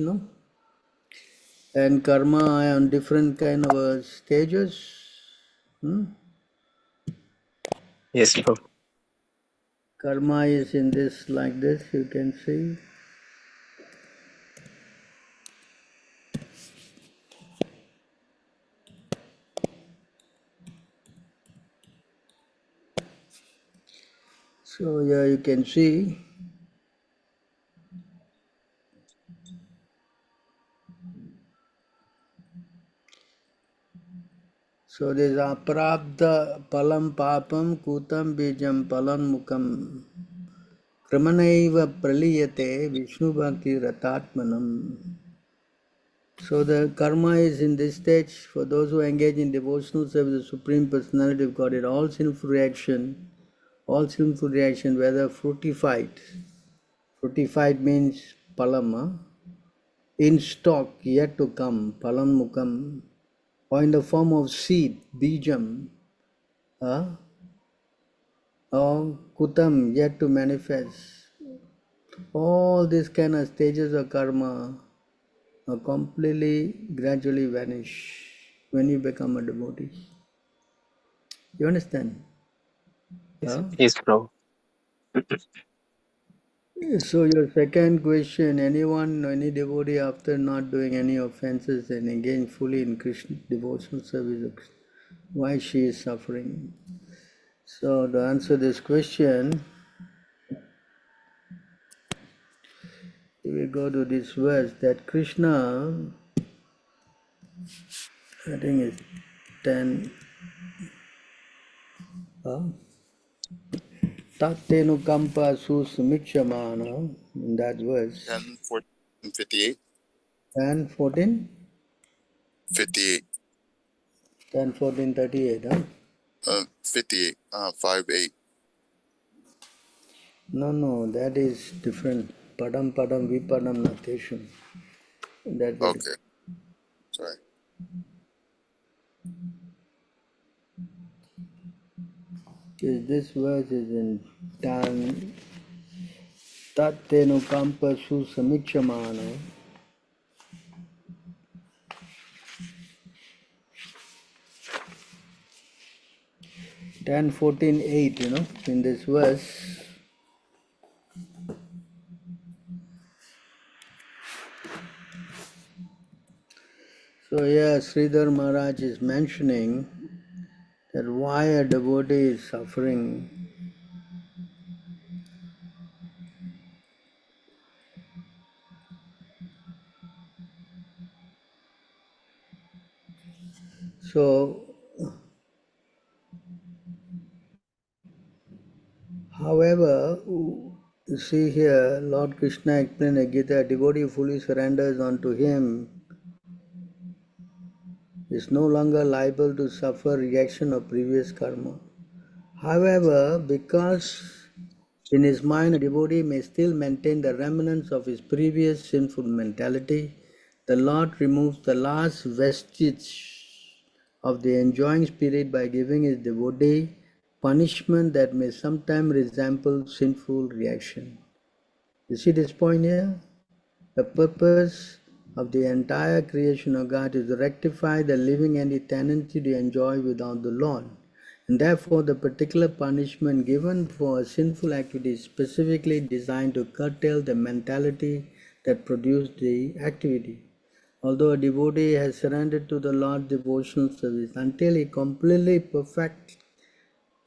And karma are on different kind of stages. Yes, Prabhu. Karma is in this like this, you can see. So yeah, you can see. So there's aprabdha palam papam kutam bijam palan mukam kramanaiva praliyate vishnu bhakti ratatmanam. So the karma is in this stage for those who engage in devotional service of the Supreme Personality of Godhead. All sinful reaction, whether fructified means palama, in stock yet to come, palam mukam, or in the form of seed, bijam, or kutam yet to manifest. All these kind of stages of karma are completely, gradually vanish when you become a devotee. You understand? Yes, Huh? yes, Prabhu. So your second question, anyone, any devotee after not doing any offenses and engaging fully in Krishna devotional service, why she is suffering? So to answer this question, we go to this verse that Krishna, I think it's 10, Tattenukampa susumichamana, in that verse, 10, 14, 58. and 14, 58. 10, 14, 38, 58. 5, 8. No, that is different. Padam padam vipadam natesham. That will. Okay. Sorry. This verse is in Tan Tattenukampa susamichamana. 10, 14, 8, in this verse. So here Sridhar Maharaj is mentioning that why a devotee is suffering. So, however, you see here, Lord Krishna explained in Gita, a devotee fully surrenders unto him is no longer liable to suffer reaction of previous karma. However, because in his mind a devotee may still maintain the remnants of his previous sinful mentality, the Lord removes the last vestige of the enjoying spirit by giving his devotee punishment that may sometimes resemble sinful reaction. You see this point here? The purpose of the entire creation of God is to rectify the living entity tendency to enjoy without the Lord. And therefore, the particular punishment given for a sinful activity is specifically designed to curtail the mentality that produced the activity. Although a devotee has surrendered to the Lord's devotional service until he completely perfects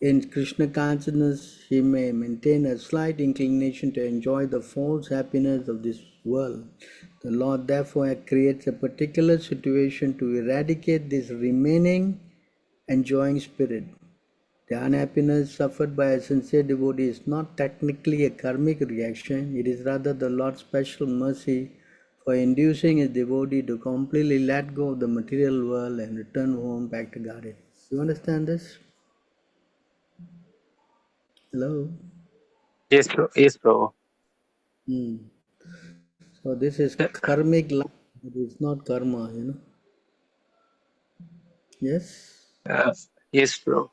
in Krishna consciousness, he may maintain a slight inclination to enjoy the false happiness of this world. The Lord therefore creates a particular situation to eradicate this remaining enjoying spirit. The unhappiness suffered by a sincere devotee is not technically a karmic reaction, it is rather the Lord's special mercy for inducing his devotee to completely let go of the material world and return home back to Godhead. You understand this? Hello? Yes, Prabhu. Yes, Prabhu. So this is karmic life, it is not karma. Yes? Yes, Prabhu.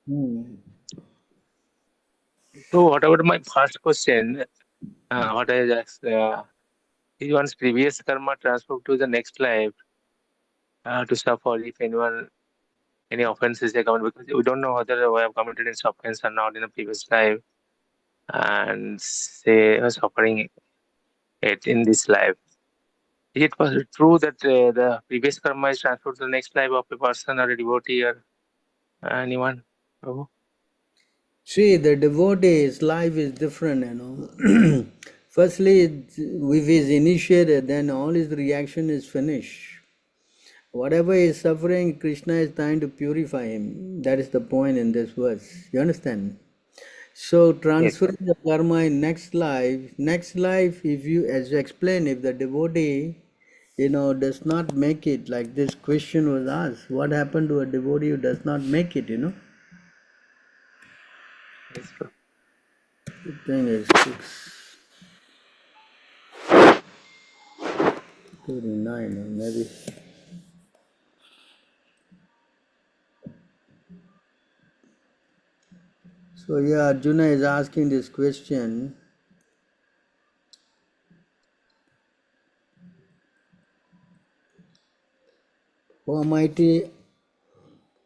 Hmm. So, what about my first question? What I just Is one's previous karma transferred to the next life to suffer if any offenses they commit, because we don't know whether we have committed any offense or not in the previous life, and say suffering it in this life. Is it true that the previous karma is transferred to the next life of a person or a devotee or anyone? Oh, See, the devotee's life is different, Firstly, if he's initiated, then all his reaction is finished. Whatever is suffering, Krishna is trying to purify him. That is the point in this verse. You understand? So yes, transferring the karma in next life, if you, as you explained, if the devotee, does not make it, like this question was asked, what happened to a devotee who does not make it, yes, bro. The thing is 6:39, or maybe. So yeah, Arjuna is asking this question. Almighty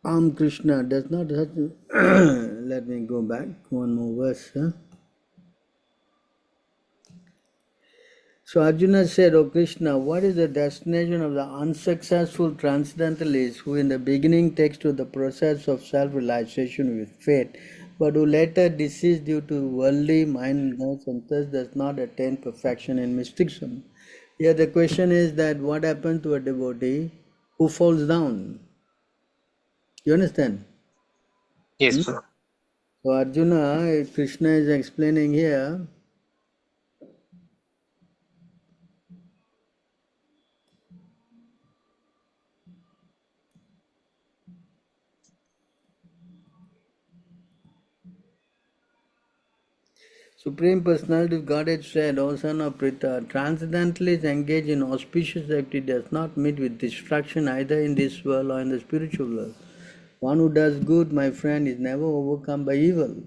Krishna does not have to let me go back one more verse. So Arjuna said, O Krishna, what is the destination of the unsuccessful transcendentalists who in the beginning takes to the process of self-realization with faith, but who later decease due to worldly mindedness and thus does not attain perfection in mysticism? Here the question is that what happens to a devotee who falls down? You understand? Yes, bro. So Arjuna, Krishna is explaining here, Supreme Personality of Godhead said, O son of Pritha, transcendentalists engage in auspicious activity does not meet with destruction either in this world or in the spiritual world. One who does good, my friend, is never overcome by evil.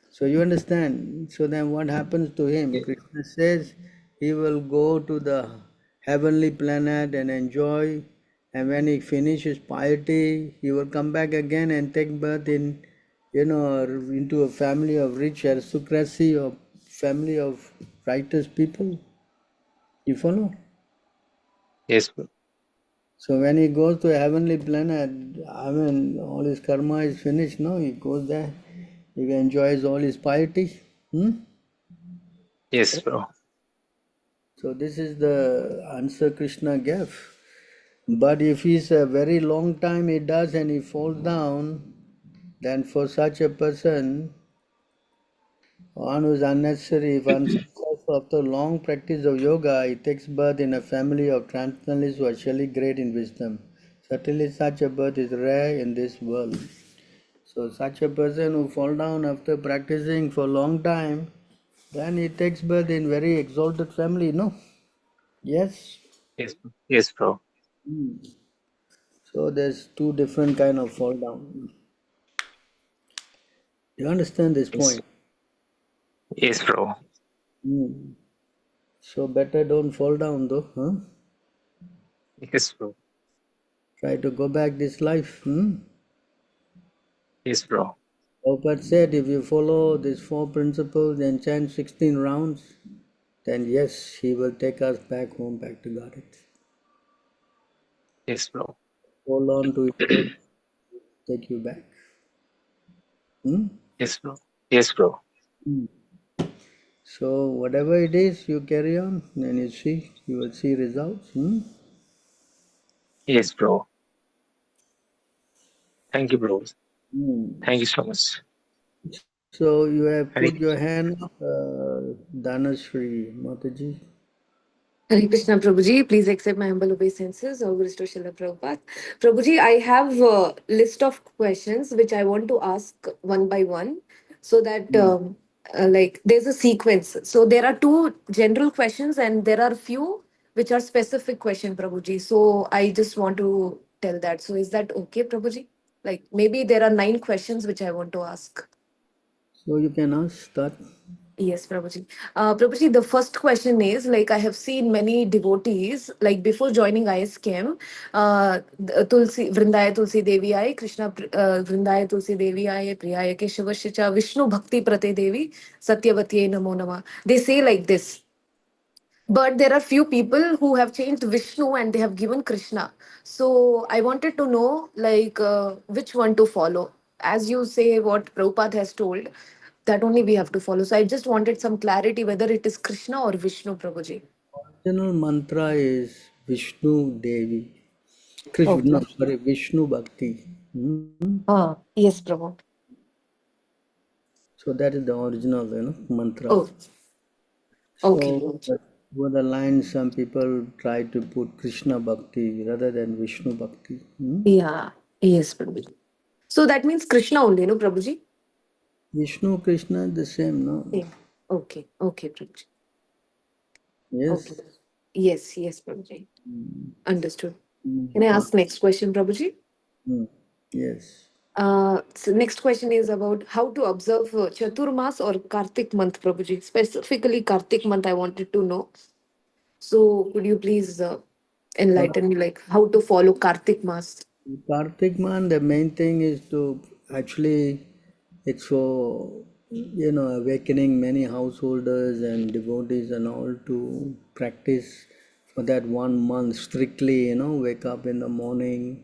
So you understand? So then what happens to him? Krishna says he will go to the heavenly planet and enjoy, and when he finishes piety, he will come back again and take birth in, into a family of rich aristocracy or family of righteous people. You follow? Yes, bro. So when he goes to a heavenly planet, all his karma is finished, no? He goes there, he enjoys all his piety. Yes, bro. So this is the answer Krishna gave. But if he's a very long time he does and he falls down, then for such a person, one who is unnecessary, if unsuccessful after long practice of yoga, he takes birth in a family of transcendentalists who are surely great in wisdom. Certainly such a birth is rare in this world. So such a person who fall down after practicing for a long time, then he takes birth in very exalted family, no? Yes? Yes, bro. Yes, bro. So there's two different kind of fall down. You understand this Yes, point? yes, bro. So better don't fall down though, huh? Yes, bro. Try to go back this life. Yes, bro. Prabhupada said if you follow these four principles and chant 16 rounds, then yes, he will take us back home, back to Godhead. Yes, bro. Hold on to it, take you back. Yes, bro. Yes, bro. So whatever it is, you carry on and you will see results. Yes, bro. Thank you, bro. Hmm. Thank you so much. So you have Hare put your hand up, Dhanashree Mataji. Hare Krishna Prabhuji, please accept my humble obeisances. All Guru Srila Prabhupada. Prabhuji, I have a list of questions which I want to ask one by one so that like there's a sequence. So there are two general questions and there are few which are specific question, Prabhuji. So I just want to tell that. So is that okay, Prabhuji? Like maybe there are 9 questions which I want to ask. So you can ask, start. Yes, Prabhuji. Prabhuji, the first question is like I have seen many devotees like before joining ISKM, Tulsi Vrindaya Tulsi Devi Ay, Krishna Vrindaya Tulsi Devi Ay, Priyaya Keshavashicha, Vishnu Bhakti Prate Devi, Satyavati Namo Nama. They say like this. But there are few people who have changed Vishnu and they have given Krishna. So I wanted to know like which one to follow. As you say, what Prabhupada has told, that only we have to follow. So I just wanted some clarity whether it is Krishna or Vishnu, Prabhuji. Original mantra is Vishnu Devi. Krishna, Okay. no, sorry, Vishnu Bhakti. Yes, Prabhu. So that is the original, mantra. Oh, okay. So over the line, some people try to put Krishna Bhakti rather than Vishnu Bhakti. Yeah. Yes, Prabhuji. So that means Krishna only, no, Prabhuji? Vishnu, Krishna, the same, no? Yeah. Okay. Okay, Prabhuji. Okay. Yes. Yes, yes, Prabhuji. Understood. Can I One. ask next question, Prabhuji? Yes. So next question is about how to observe Chaturmas or Kartik month, Prabhuji. Specifically, Kartik month, I wanted to know. So, could you please enlighten me, like how to follow Kartik Mas? Kartik man, the main thing is to actually, it's for, awakening many householders and devotees and all to practice for that 1 month strictly, wake up in the morning.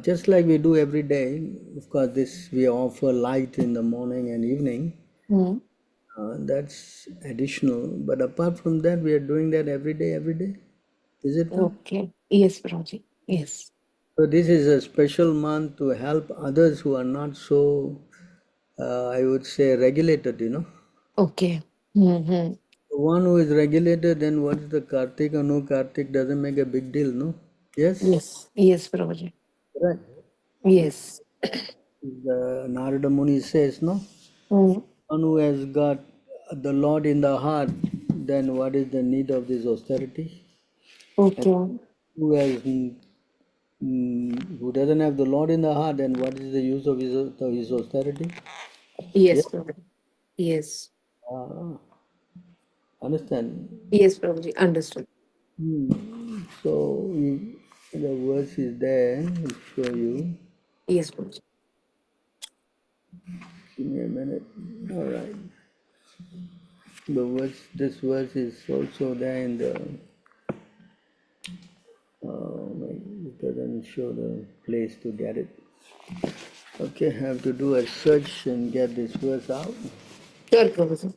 Just like we do every day, of course, this we offer light in the morning and evening. Hmm. That's additional. But apart from that, we are doing that every day, every day. Is it not? Okay. Yes, Prabhuji. Yes. So this is a special month to help others who are not so, I would say, regulated. Okay. Mm-hmm. One who is regulated, then what's the Kartik or no Kartik doesn't make a big deal, no? Yes? Yes. Yes, Prabhuji. Right. Yes. The Narada Muni says, no? Mm. One who has got the Lord in the heart, then what is the need of this austerity? And Okay. who has who doesn't have the Lord in the heart, then what is the use of his austerity? Yes, Yes. Prabhuji. Yes. Ah, understand? Yes, Prabhuji. Understood. So the verse is there. I'll show you. Yes, Prabhuji. Give me a minute. All right. This verse is also there in the. It doesn't show the place to get it. Okay, I have to do a search and get this verse out. Sure, Prabhuji.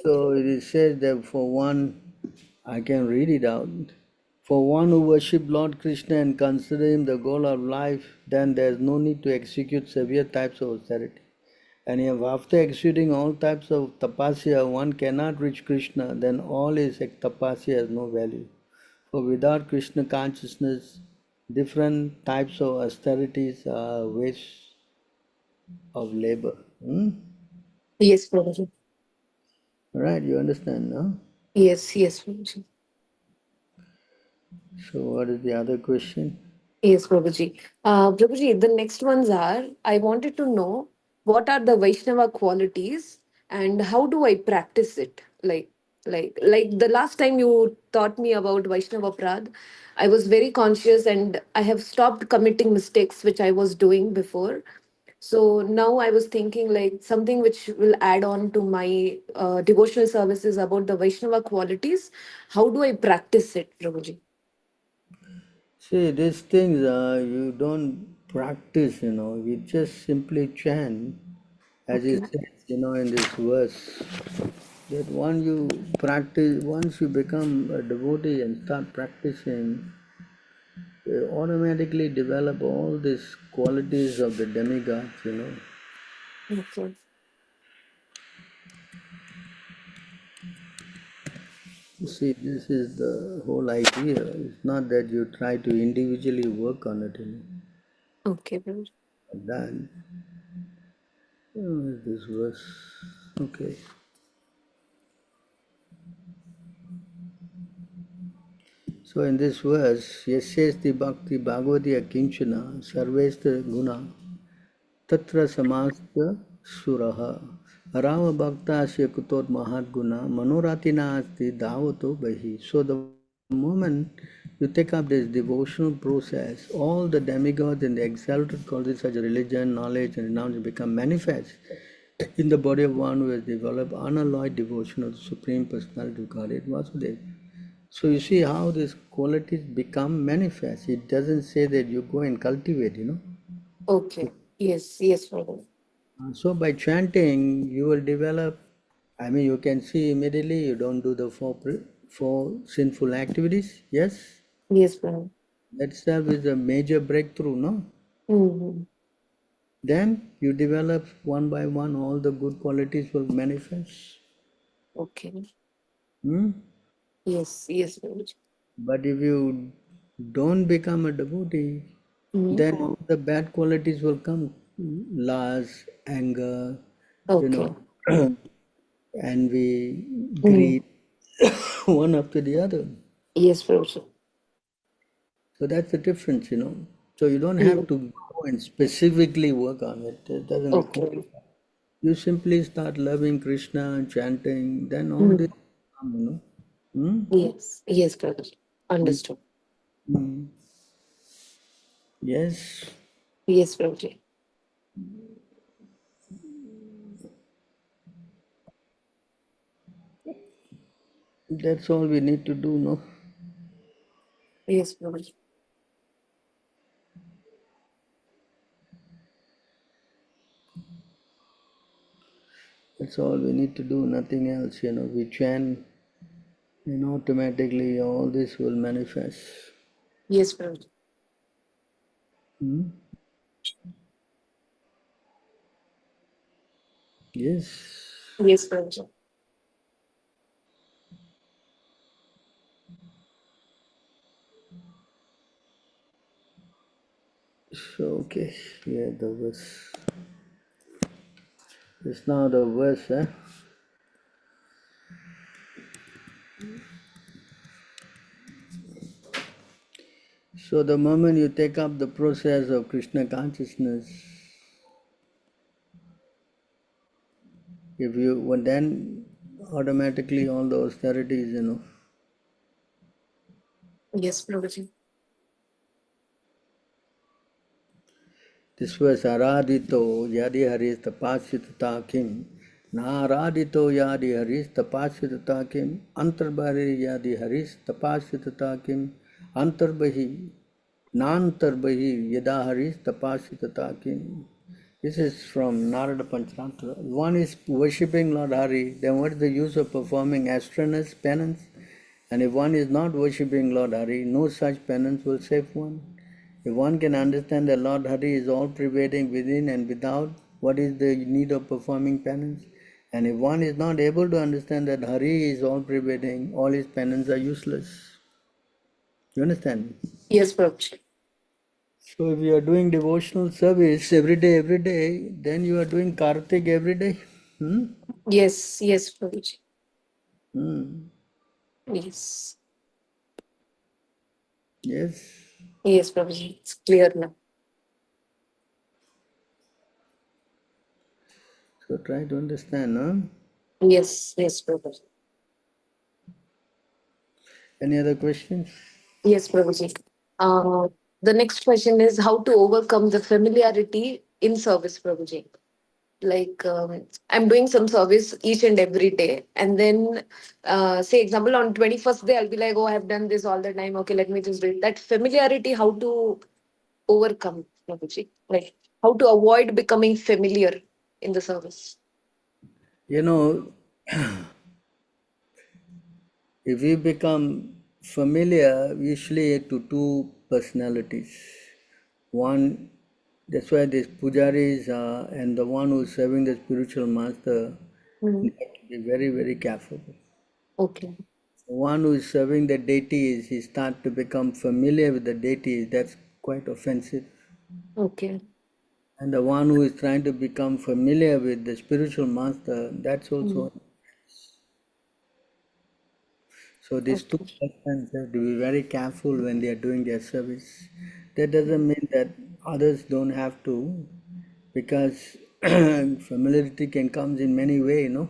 So it says that for one, I can read it out. For one who worship Lord Krishna and consider him the goal of life, then there is no need to execute severe types of austerity. And if after executing all types of tapasya, one cannot reach Krishna, then all his tapasya has no value. For without Krishna consciousness, different types of austerities are waste of labor. Yes, Prabhuji. Right, you understand, no? Yes, yes, Prabhuji. So what is the other question? Yes, Prabhuji. Prabhuji, the next ones are I wanted to know what are the Vaishnava qualities and how do I practice it? Like the last time you taught me about Vaishnava Prad, I was very conscious and I have stopped committing mistakes which I was doing before. So now I was thinking like something which will add on to my devotional services about the Vaishnava qualities. How do I practice it, Prabhuji? See, these things you don't practice, you just simply chant, as it Okay. says, in this verse, that once you become a devotee and start practicing, you automatically develop all these qualities of the demigods. Okay. You see, this is the whole idea. It's not that you try to individually work on it, Okay, Prabhuji. But then, this verse, okay. So in this verse, Yasyasti Bhakti Bhagavati Akinchana Sarvestra Guna Tatra Samasta Suraha. Arava bhaktasya kutot mahat guna manoratina asti davato bahi. So the moment you take up this devotional process, all the demigods and the exalted qualities such as religion, knowledge, and renown become manifest in the body of one who has developed unalloyed devotion of the Supreme Personality of Godhead Vasudeva. So you see how these qualities become manifest. It doesn't say that you go and cultivate, Okay. Yes, yes, Prabhu. So by chanting, you will develop. I mean, you can see immediately you don't do the four sinful activities. Yes, Yes, Prabhu. that itself is a major breakthrough, no? Mm-hmm. Then you develop one by one, all the good qualities will manifest. Okay. Hmm? Yes, yes, Prabhu. But if you don't become a devotee, Mm-hmm. then all the bad qualities will come. Lust, anger, you Okay. know, envy, Mm. greed, one after the other. Yes, Prabhu. So that's the difference, So you don't Yeah. have to go and specifically work on it. It doesn't require. Okay. You simply start loving Krishna, chanting, then all this Mm. come, Hmm? Yes, yes, Prabhu. Understood. Hmm. Yes, Yes, Prabhu. that's all we need to do, no? Yes, Prabhu. That's all we need to do, nothing else, We chant, and automatically all this will manifest. Yes, Prabhu. Hmm? Yes. Yes, Prabhu. So, okay, yeah, the verse. It's now the verse, eh? So the moment you take up the process of Krishna consciousness, if you well, then automatically all the austerities, Yes, Prabhu. This was aradito yadi haris tapasyatata kim. Naradito yadi haris tapasyatata kim. Antarbari yadi haris tapasyatata kim. Antarbahi nantarbahi yada haris tapasyatata kim. This is from Narada Panchatantra. One is worshipping Lord Hari, then what is the use of performing astronous penance? And if one is not worshipping Lord Hari, no such penance will save one. If one can understand that Lord Hari is all pervading within and without, what is the need of performing penance? And if one is not able to understand that Hari is all pervading, all his penance are useless. You understand? Yes, Prabhu. So if you are doing devotional service every day, then you are doing Kartik every day. Yes, yes, Prabhu. Hmm. Yes. Yes. Yes, Prabhu. It's clear now. So try to understand, huh? Yes, yes, Prabhu. Any other questions? Yes, Prabhuji. The next question is how to overcome the familiarity in service, Prabhuji. Like I'm doing some service each and every day, and then say example on 21st day I'll be like, oh, I've done this all the time. Okay, let me just do it. That familiarity, how to overcome, Prabhuji? Like how to avoid becoming familiar in the service. You know, if we become familiar usually to two personalities, one, that's why these pujaris and the one who's serving the spiritual master Mm. need to be very, very careful. Okay. One who is serving the deities, he start to become familiar with the deities, that's quite offensive. Okay. And the one who is trying to become familiar with the spiritual master, that's Mm. also. So these two Okay. persons have to be very careful when they are doing their service. That doesn't mean that others don't have to, because familiarity can come in many ways, no?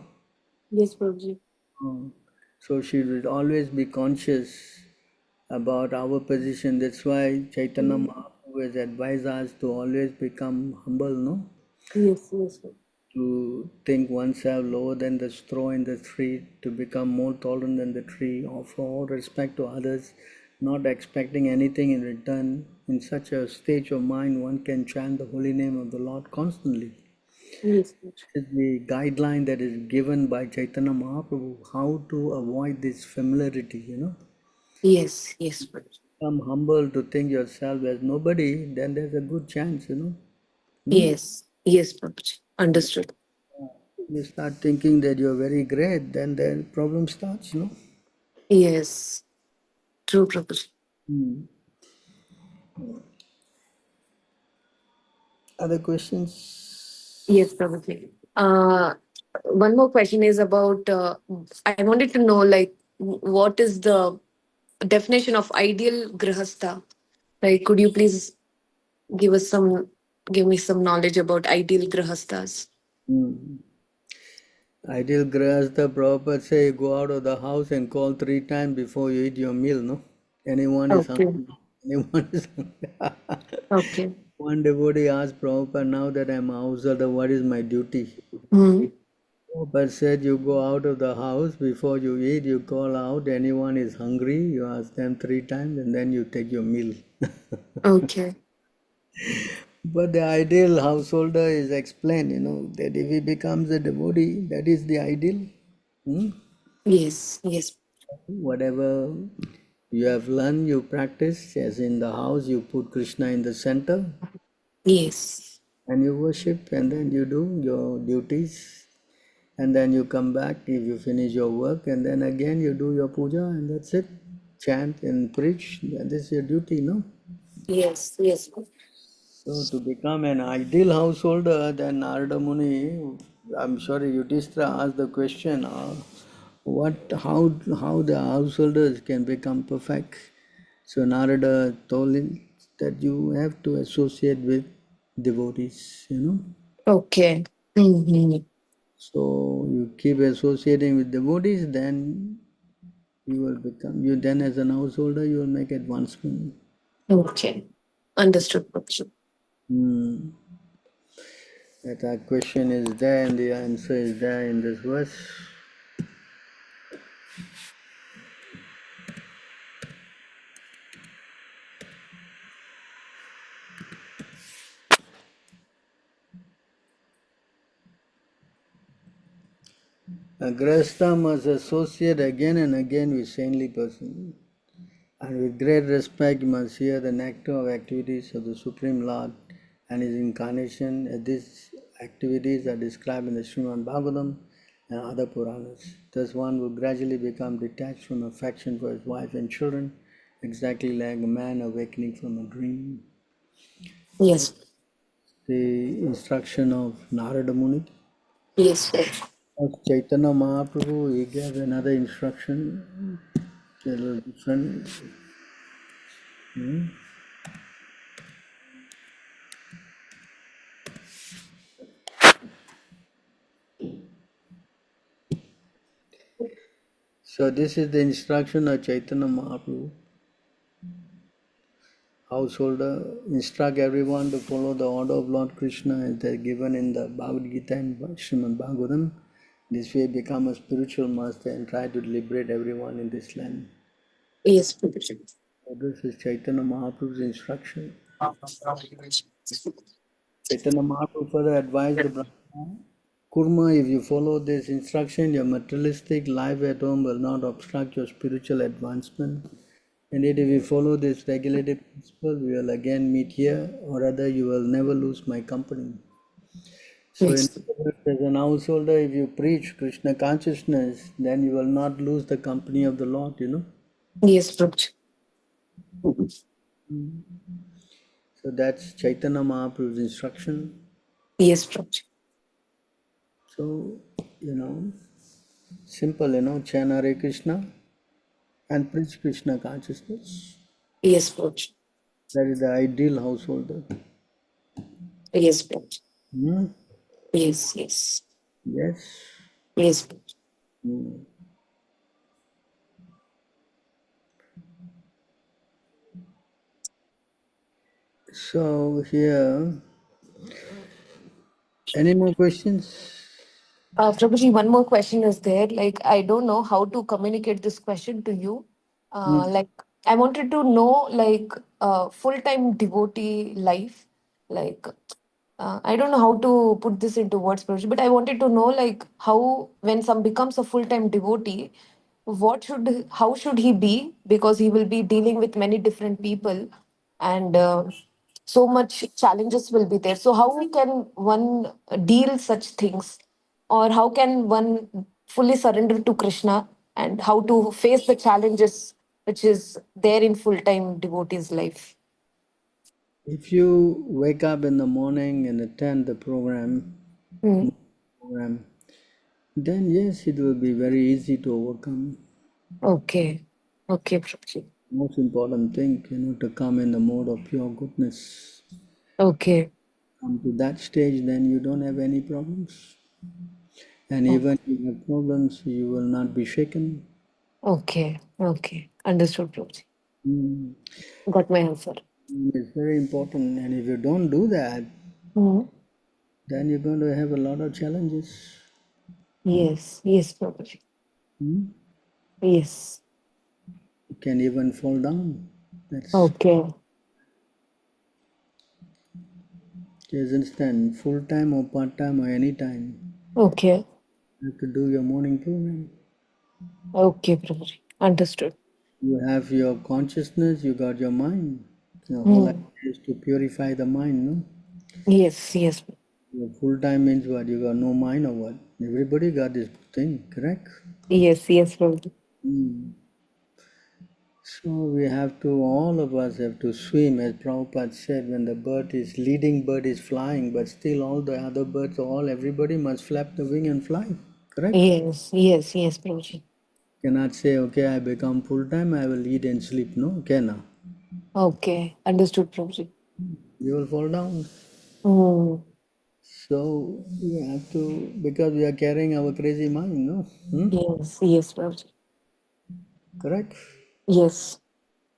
Yes, Prabhuji. So she will always be conscious about our position. That's why Chaitanya Mahaprabhu has advised us to always become humble, no? Yes, yes. To think oneself lower than the straw in the tree, to become more tolerant than the tree, offer all respect to others, not expecting anything in return. In such a state of mind, one can chant the holy name of the Lord constantly. Yes, This is the guideline that is given by Chaitanya Mahaprabhu, how to avoid this familiarity, yes, yes, Prabhuji. Become humble to think yourself as nobody, then there's a good chance, Hmm? Yes, yes, Prabhuji. Understood. You start thinking that you're very great, then the problem starts. Yes, true, Prabhuji. Hmm. Other questions? Yes, Prabhuji. One more question is about, I wanted to know, like, what is the definition of ideal grihastha? Like, could you please give us some, give me some knowledge about ideal grihasthas? Hmm. Ideal grahastha, Prabhupada say, go out of the house and call 3 times before you eat your meal, no? Anyone is Okay, hungry. Anyone is hungry. okay. One devotee asked Prabhupada, now that I'm a householder, what is my duty? Hmm. Prabhupada said, you go out of the house, before you eat, you call out, anyone is hungry, you ask them 3 times, and then you take your meal. Okay. But the ideal householder is explained, that if he becomes a devotee, that is the ideal. Hmm? Yes, yes, Whatever you have learned, you practice. As in the house, you put Krishna in the center yes, and you worship, and then you do your duties, and then you come back if you finish your work, and then again you do your puja, and that's it. Chant and preach, and this is your duty, no? yes, yes. So to become an ideal householder, then Narada Muni, I'm sorry, Yudhishthira asked the question, how the householders can become perfect. So Narada told him that you have to associate with devotees. Okay. Mm-hmm. So you keep associating with devotees, then you then as an householder, you will make advancement. Okay. Understood, Prabhuji. Hmm. That question is there and the answer is there in this verse. A grahastha must associate again and again with saintly person, and with great respect must hear the nectar of activities of the Supreme Lord and His incarnation. These activities are described in the Srimad Bhagavatam and other Puranas. Thus one will gradually become detached from affection for his wife and children, exactly like a man awakening from a dream. Yes, The instruction of Narada Muni. yes, Prabhuji. Of Chaitanya Mahaprabhu, he gave another instruction, a little different. So this is the instruction of Chaitanya Mahaprabhu. Householder, instruct everyone to follow the order of Lord Krishna as they are given in the Bhagavad Gita and Srimad Bhagavatam. This way become a spiritual master and try to liberate everyone in this land. Yes, Prabhuji. So this is Chaitanya Mahaprabhu's instruction. Chaitanya Mahaprabhu further advised the Brahmana, Kurma, if you follow this instruction, your materialistic life at home will not obstruct your spiritual advancement. And yet, if you follow this regulated principle, we will again meet here, or rather, you will never lose my company. So, in Yes, other words, as an householder, if you preach Krishna consciousness, then you will not lose the company of the Lord. yes, Prabhuji. So, that's Chaitanya Mahaprabhu's instruction. Yes, Prabhuji. So, simple, chant Hare Krishna and preach Krishna consciousness. Yes, Prabhuji. That is the ideal householder. Yes, Prabhuji. Hmm? Yes, yes. Yes. Yes. Mm. So here, any more questions? Prabhuji, one more question is there. Like, I don't know how to communicate this question to you. Mm. Like, I wanted to know, like, full-time devotee life. Like, I don't know how to put this into words, Prabhuji, but I wanted to know, like, how when some becomes a full-time devotee, how should he be? Because he will be dealing with many different people, and so much challenges will be there. So, how can one deal such things? Or how can one fully surrender to Krishna, and how to face the challenges which is there in full-time devotee's life? If you wake up in the morning and attend the Hmm. program, then yes, it will be very easy to overcome. Okay. Okay, Prabhuji. Most important thing, to come in the mode of pure goodness. Okay. Come to that stage, then you don't have any problems. And Oh, even if you have problems, you will not be shaken. okay. Okay. Understood, Prabhuji. Mm. Got my answer. It's very important. And if you don't do that, Hmm. then you're going to have a lot of challenges. Yes. Yes, Prabhuji. Mm. Yes. You can even fall down. That's Okay. just understand, full time or part time or any time. Okay. You have to do your morning program. Okay, Prabhuji. Understood. You have your consciousness, you got your mind. The whole Hmm. idea is to purify the mind, no? Yes. Yes. Your full time means what? You got no mind or what? Everybody got this thing, correct? Yes. Yes, Prabhuji. Mm. So we have to, all of us have to swim, as Prabhupada said, when the leading bird is flying, but still all the other birds, everybody must flap the wing and fly, correct? Yes. Yes. Yes, Prabhuji. Cannot say, okay, I become full time, I will eat and sleep. No, cannot. Okay. Understood, Prabhuji. You will fall down. Hmm. So we have to, because we are carrying our crazy mind, no? Yes. Yes, Prabhuji. Correct? Yes.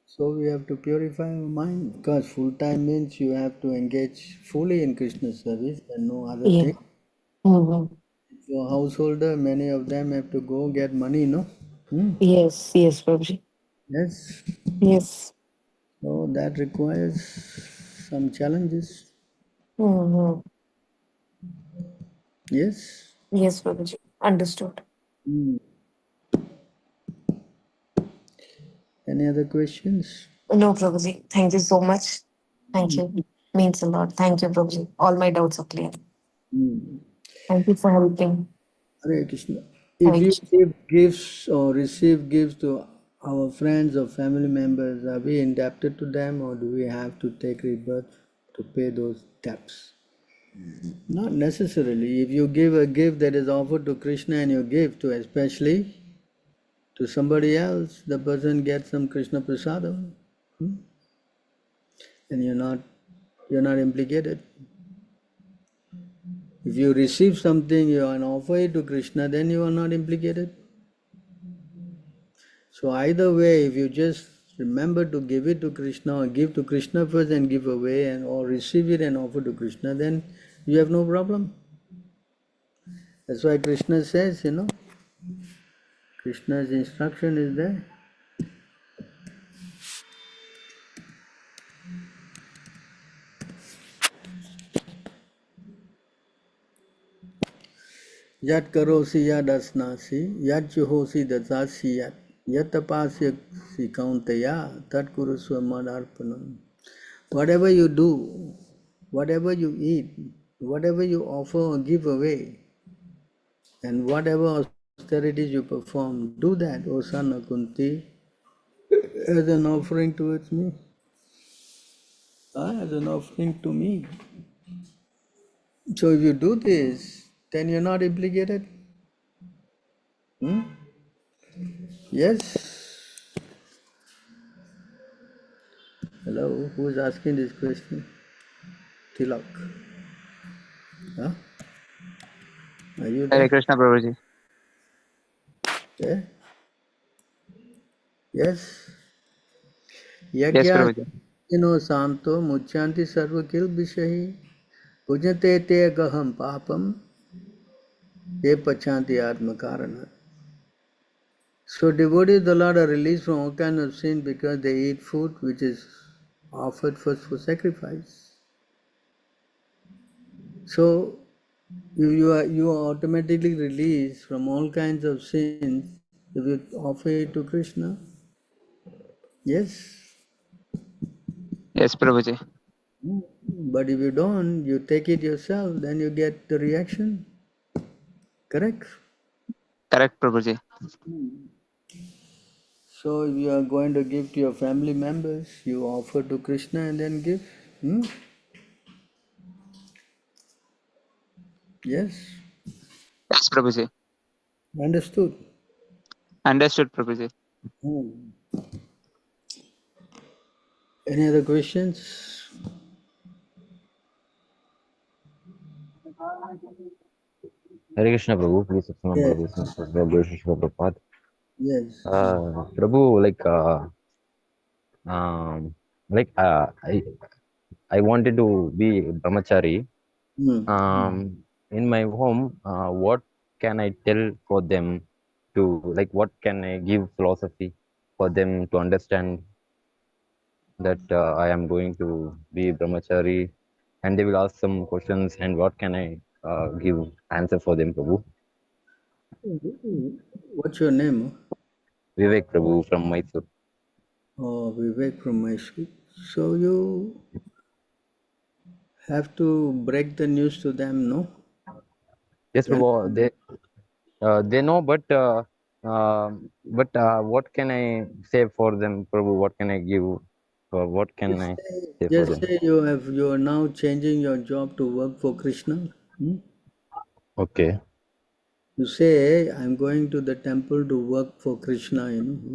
So we have to purify our mind, because full time means you have to engage fully in Krishna service and no other Yeah. thing. Mm-hmm. For householder, many of them have to go get money, no? Hmm? Yes. Yes, Prabhuji. Yes. Yes. So that requires some challenges. Mm-hmm. Yes. Yes, Prabhuji. Understood. Hmm. Any other questions? No, Prabhuji. Thank you so much. Thank you. Means a lot. Thank you, Prabhuji. All my doubts are clear. Hmm. Thank you for helping. Hare Krishna. If Hare you Krishna. give gifts or receive gifts to our friends or family members, are we indebted to them or do we have to take rebirth to pay those debts? Not necessarily. If you give a gift that is offered to Krishna and you give to especially to somebody else, the person gets some Krishna prasadam, and you're not implicated. If you receive something, you and offer it to Krishna, then you are not implicated. So either way, if you just remember to give it to Krishna or give to Krishna first and give away, and or receive it and offer to Krishna, then you have no problem. That's why Krishna says, Krishna's instruction is there. Yat karosi yad asnasi, yat juhosi dasasi yat tapasya si kauntaya, tat kurusva madarpanam. Whatever you do, whatever you eat, whatever you offer or give away, and whatever austerities you perform, do that, O son of Kunti, as an offering towards me, as an offering to me. So if you do this, then you're not implicated. Hmm? Yes. Hello, who is asking this question? Tilak. Huh? Are you Hare there? Krishna, Prabhuji. Yeah. Yes. Yes, Yagya Prabhuji. santo muchanti sarva kil vishahi pujante te gaham papam te pachanti atma karana. So devotees of the Lord are released from all kinds of sin because they eat food which is offered first for sacrifice. So you are automatically released from all kinds of sins if you offer it to Krishna. Yes. Yes, Prabhuji. But if you don't, you take it yourself, then you get the reaction. Correct? Correct, Prabhuji. So if you are going to give to your family members, you offer to Krishna and then give. Yes. Yes, Prabhuji. Understood. Understood, Prabhuji. Hmm. Any other questions? Hare Krishna Prabhu, please accept my Yes. obeisance for the British Prabhupada. Yes. Prabhu, um, like I wanted to be brahmachari. Hmm. In my home, what can I tell for them to what can I give philosophy for them to understand that I am going to be brahmachari, and they will ask some questions, and what can I give answer for them, Prabhu? What's your name? Vivek Prabhu from Mysore. Oh, Vivek from Mysore. So you have to break the news to them, no? Yes, Tell Prabhu. They know, but what can I say for them, Prabhu? What can I give? Or what can I say for just them? say you are now changing your job to work for Krishna. Okay. You say, I'm going to the temple to work for Krishna,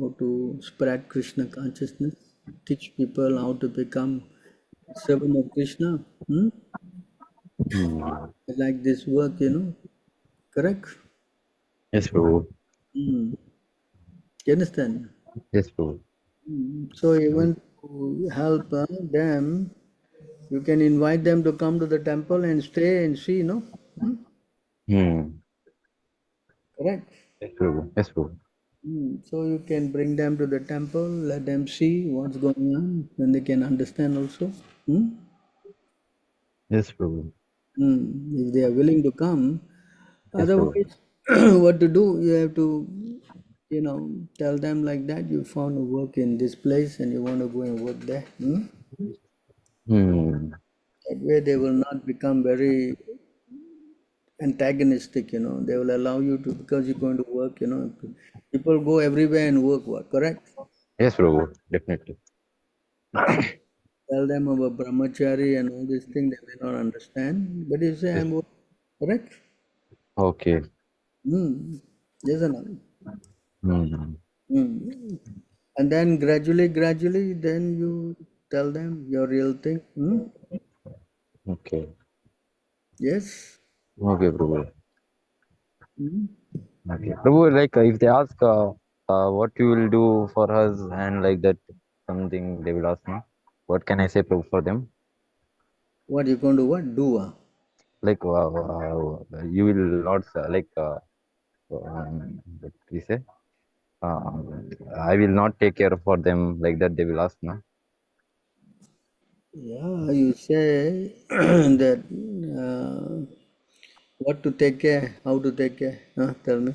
how to spread Krishna consciousness, teach people how to become servant of Krishna. Hmm. I like this work, correct? Yes, Prabhu. You understand? Yes, Prabhu. So even to help them, you can invite them to come to the temple and stay and see, no? Hmm. Correct? Yes, Prabhu. Yes, Prabhu. So you can bring them to the temple, let them see what's going on, then they can understand also. Yes, Prabhu. If they are willing to come, Yes, Prabhu. otherwise, what to do? You have to, tell them like that. You found a work in this place and you want to go and work there. Hmm. That way, they will not become very antagonistic. They will allow you to because you're going to work. People go everywhere and work. What correct? Yes, Prabhu. Definitely. Tell them about brahmachari and all these things, they may not understand. But you say, Yes. I'm working, correct? Okay. Yes or no? Hmm. And then gradually, then you tell them your real thing. Okay. Yes? Okay, Prabhu. Hmm? Okay. Prabhu, if they ask what you will do for us and like that, something they will ask me. What can I say, Prabhu, for them? What you going to what? Do? You will not what we say. I will not take care for them like that. They will ask, no? Yeah, you say that what to take care, how to take care. Tell me.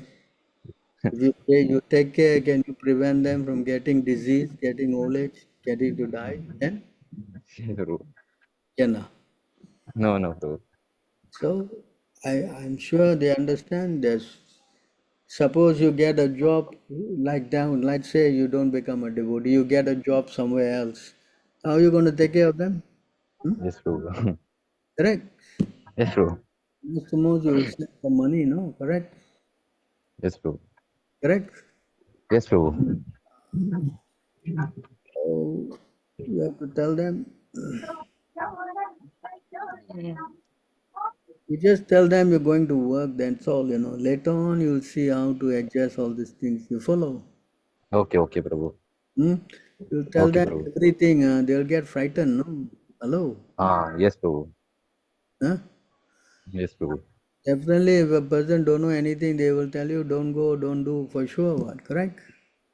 If you say you take care, can you prevent them from getting disease, getting old age, getting to die? Then? Prabhu. Can. No, no, Prabhu. So I'm sure they understand this. Suppose you get a job like that, let's say you don't become a devotee, you get a job somewhere else. How are you going to take care of them? Yes, Prabhu. Correct. Yes, Prabhu. Most to most you will save the money, no? Correct. Yes, Prabhu. Correct. Yes, Prabhu. So you have to tell them You just tell them you're going to work, that's all, Later on, you'll see how to adjust all these things. You follow? Okay, okay, Prabhu. Hmm? You'll tell Okay, them Prabhu. everything, they'll get frightened, no? Hello? Yes, Prabhu. Huh? Yes, Prabhu. Definitely, if a person don't know anything, they will tell you, don't go, don't do, for sure, what, correct?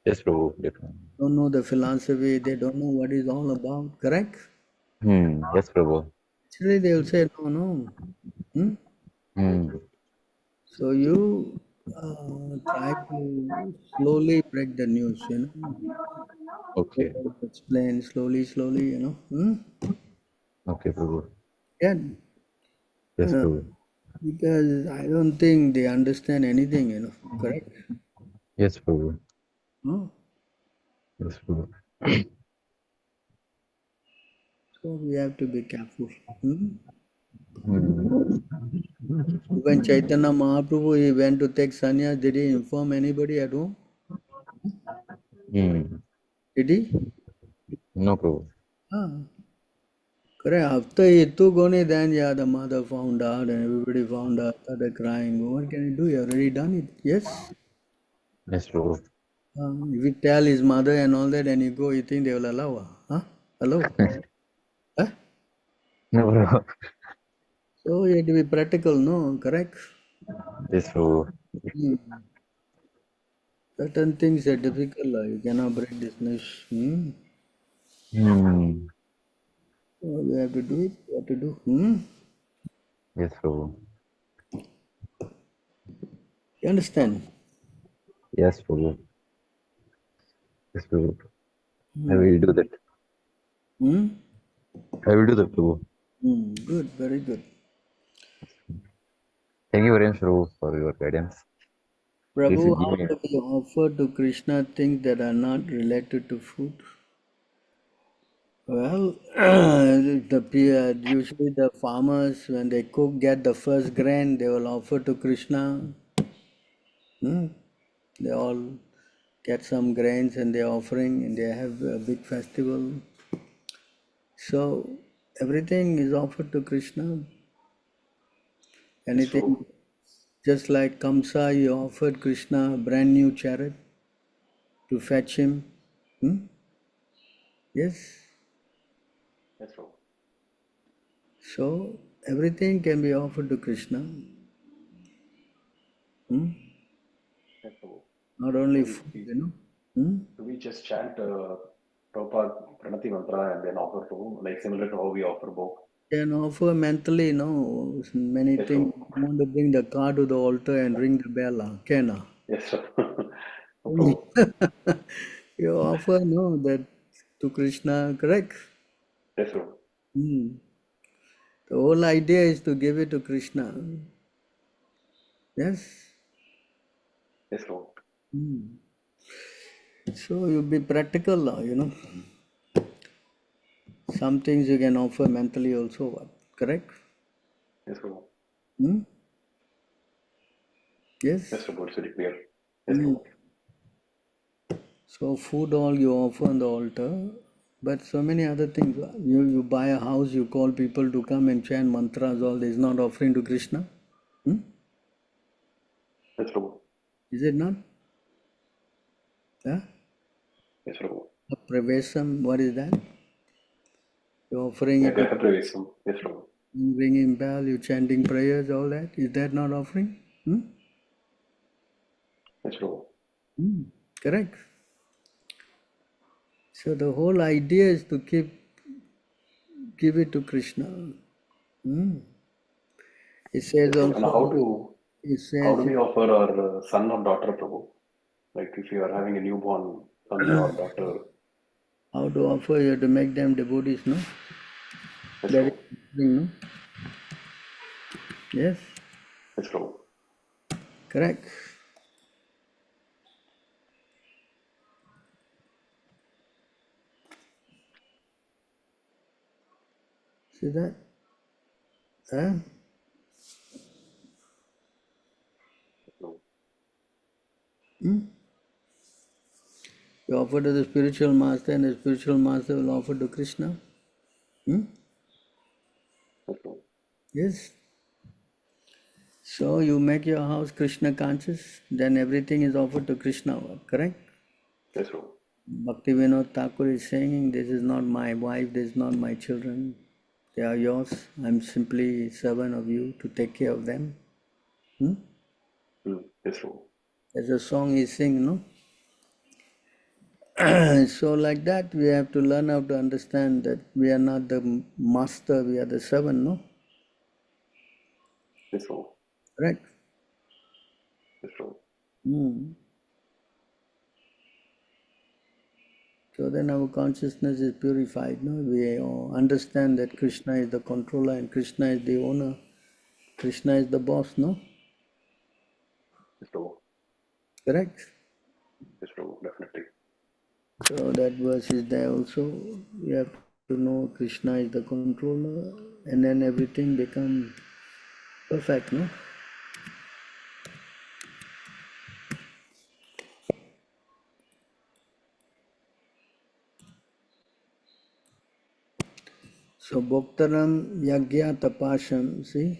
Yes, Prabhu. Definitely. Don't know the philosophy, they don't know what it's all about, correct? Yes, Prabhu. Actually, they will say, no, no. Hmm? So you try to slowly break the news, Okay. Explain slowly, Hmm? Okay, Prabhu. Yeah, Yes, Prabhu. because I don't think they understand anything, correct? Yes, Prabhu. No? Yes, Prabhu. So we have to be careful. Hmm? Hmm. When Chaitanya Mahaprabhu he went to take sannyas, did he inform anybody at home? Did he? No, Prabhu. Ah, correct. After he took only, then the mother found out and everybody found out, started crying. What can you do? You already done it. Yes. Yes, Prabhu. If you tell his mother and all that and you go, you think they will allow? Huh? Hello? Huh? No, Prabhu. So you have to be practical, no? Correct? Yes, Prabhu. Hmm. Certain things are difficult. You cannot break this news. So you have to do it. You have to do. Yes, Prabhu. You understand? Yes, Prabhu. Yes, Prabhu. I will do that. Hmm? I will do that, Prabhu. Good. Very good. Thank you very much, Prabhu, for your guidance. Please Prabhu, give how me. do we offer to Krishna things that are not related to food? Well, usually the farmers, when they get the first grain, they will offer to Krishna. They all get some grains and they're offering, and they have a big festival. So everything is offered to Krishna. Anything, just like Kamsa, he offered Krishna a brand new chariot to fetch him. Yes. Yes, Prabhu. So everything can be offered to Krishna. Yes, Prabhu. Not only food, Do we just chant Prabhupada Pranati Mantra and then offer Prabhu, like similar to how we offer both? Can offer mentally, many Yes, things. Prabhu. You want to bring the car to the altar and ring the bell, can Yes, sir. No, Prabhu. you offer, that to Krishna, correct? Yes, Prabhu. The whole idea is to give it to Krishna. Yes? Yes, Prabhu. So you be practical, Some things you can offer mentally also, correct? Yes, Prabhu. Yes? Yes, Prabhu. It's very clear. Yes, Mm. Prabhu. So food all you offer on the altar, but so many other things. You buy a house, you call people to come and chant mantras, all this not offering to Krishna. Yes, Prabhu. Is it not? Yeah? Yes, Prabhu. Pravesam, what is that? You're offering Yeah, it to Graha Pravesamam. Yes, Prabhu. ringing bell, you chanting prayers, all that. Is that not offering? Yes, Prabhu. Correct. So the whole idea is to give it to Krishna. It says Yes, Prabhu. And also, it how says, do we offer our son or daughter, Prabhu? Like if you are having a newborn son or daughter. how to offer, you have to make them devotees, no? Yes, That is Prabhu. the thing, no? Yes, Yes, Prabhu. correct. See that? Huh? Yes, Prabhu. You offer to the spiritual master and the spiritual master will offer to Krishna. Yes, Prabhu. Yes. So you make your house Krishna conscious, then everything is offered to Krishna, correct? Yes, Prabhu. Bhakti Vinod Thakur is saying, this is not my wife, this is not my children. They are yours. I'm simply servant of you to take care of them. Hmm? Yes, Prabhu. There's a song he sing, no? So like that, we have to learn how to understand that we are not the master, we are the servant, no? Yes, Prabhu. Correct? Yes, Prabhu. Hmm. So then our consciousness is purified, no? We understand that Krishna is the controller and Krishna is the owner. Krishna is the boss, no? Yes, Prabhu. Correct? Yes, Prabhu. Definitely. So that verse is there also. We have to know Krishna is the controller and then everything becomes perfect, no? So Bhoktaram Yagya Tapasham, see?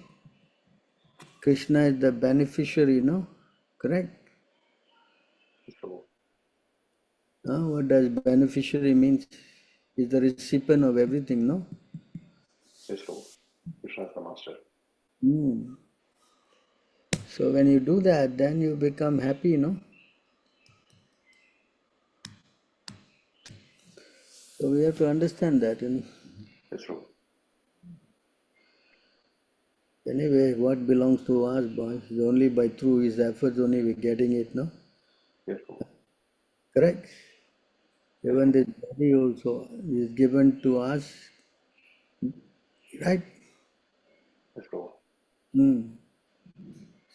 Krishna is the beneficiary, no? Correct? Yes, Prabhu. What does beneficiary means? Is the recipient of everything, no? Yes, Prabhu. Krishna is the master. Hmm. So when you do that, then you become happy, no? So we have to understand that, you know. Yes, Prabhu. Anyway, what belongs to us, boys, is only by through his efforts only we're getting it, no? Yes, Prabhu. Correct? Even this body also is given to us, right? Yes, Prabhu. Hmm.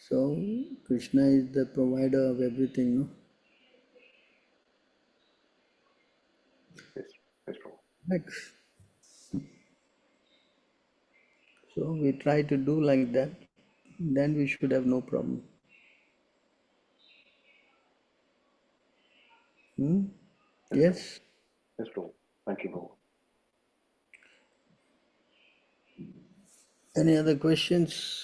So Krishna is the provider of everything, no? Yes. Yes, Prabhu. Next. So we try to do like that, then we should have no problem. Hmm? Yes, Prabhu. Yes? Yes, Prabhu. Thank you, Prabhu. Any other questions?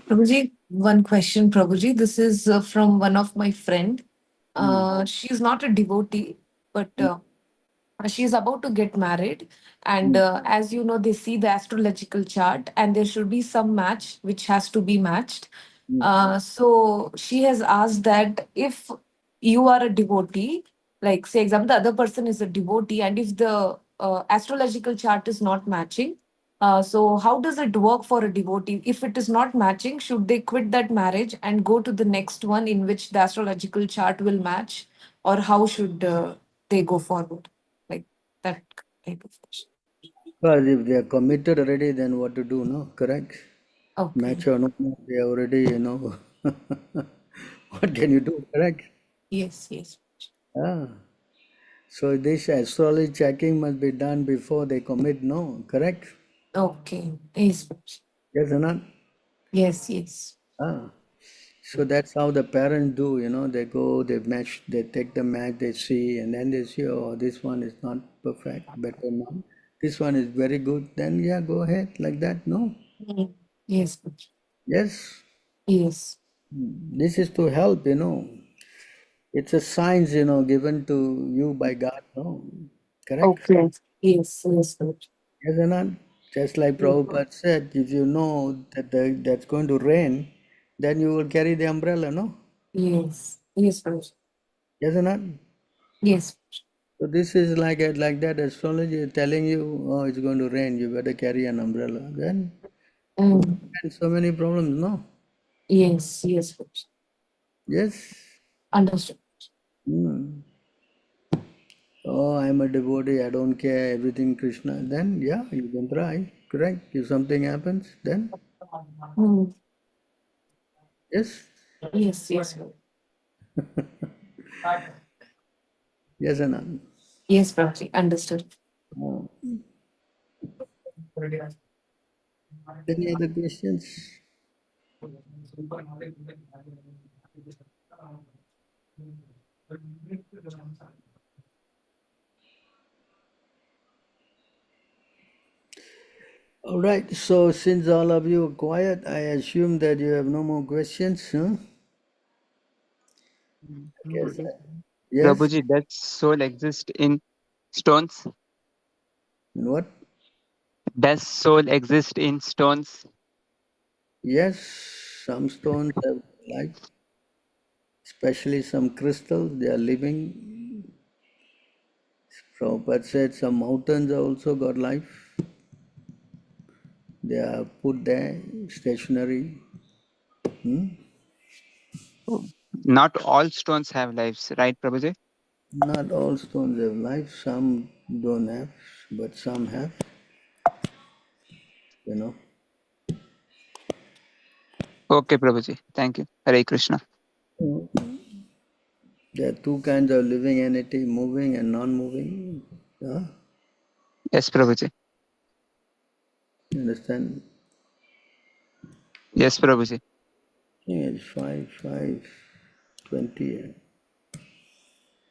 Prabhuji, one question, Prabhuji. This is from one of my friend. She's not a devotee, but she is about to get married. And as you know, they see the astrological chart, and there should be some match which has to be matched. So she has asked that if you are a devotee, like say example, the other person is a devotee, and if the astrological chart is not matching, so how does it work for a devotee? If it is not matching, should they quit that marriage and go to the next one in which the astrological chart will match, or how should they go forward? Like that type of question. Because if they are committed already, then what to do, no? Correct? Okay. Match or not, they are already, you know. What can you do, correct? Yes, yes. Ah. So this astrology checking must be done before they commit, no? Correct? Okay. Yes. Yes or not? Yes, yes. Ah. So that's how the parents do, you know, they go, they match, they take the match, they see, and then they see, oh, this one is not perfect, better now. This one is very good, then yeah, go ahead, like that, no? Mm. Yes. Yes, Yes. this is to help, you know. It's a science, you know, given to you by God, no? Correct? Okay. Yes, yes. Yes or not? Just like Prabhupada said, if you know that that's going to rain, then you will carry the umbrella, no? Yes. Yes. Yes or not? Yes. So this is like that astrology is telling you, oh, it's going to rain, you better carry an umbrella. Then Mm. and so many problems, no? Yes. Yes. Yes. Understood. Hmm. Oh, I'm a devotee, I don't care, everything Krishna. Then yeah, you can try. Correct. If something happens, then Mm. yes. Yes. Yes. Yes or no? Yes, Prabhuji. Understood. Oh. Any other questions? All right, so since all of you are quiet, I assume that you have no more questions, huh? Yes. Yes? Prabhuji, does soul exist in stones? What? Does soul exist in stones? Yes, some stones have life, especially some crystals, they are living. Prabhupada said some mountains have also got life. They are put there, stationary. Not all stones have lives, right, Prabhuji? Not all stones have life, some don't have, but some have, you know. Okay, Prabhuji. Thank you. Hare Krishna. There are two kinds of living entity, moving and non-moving. Yeah? Yes, Prabhuji. You understand? Yes, Prabhuji. I think it's 5:20.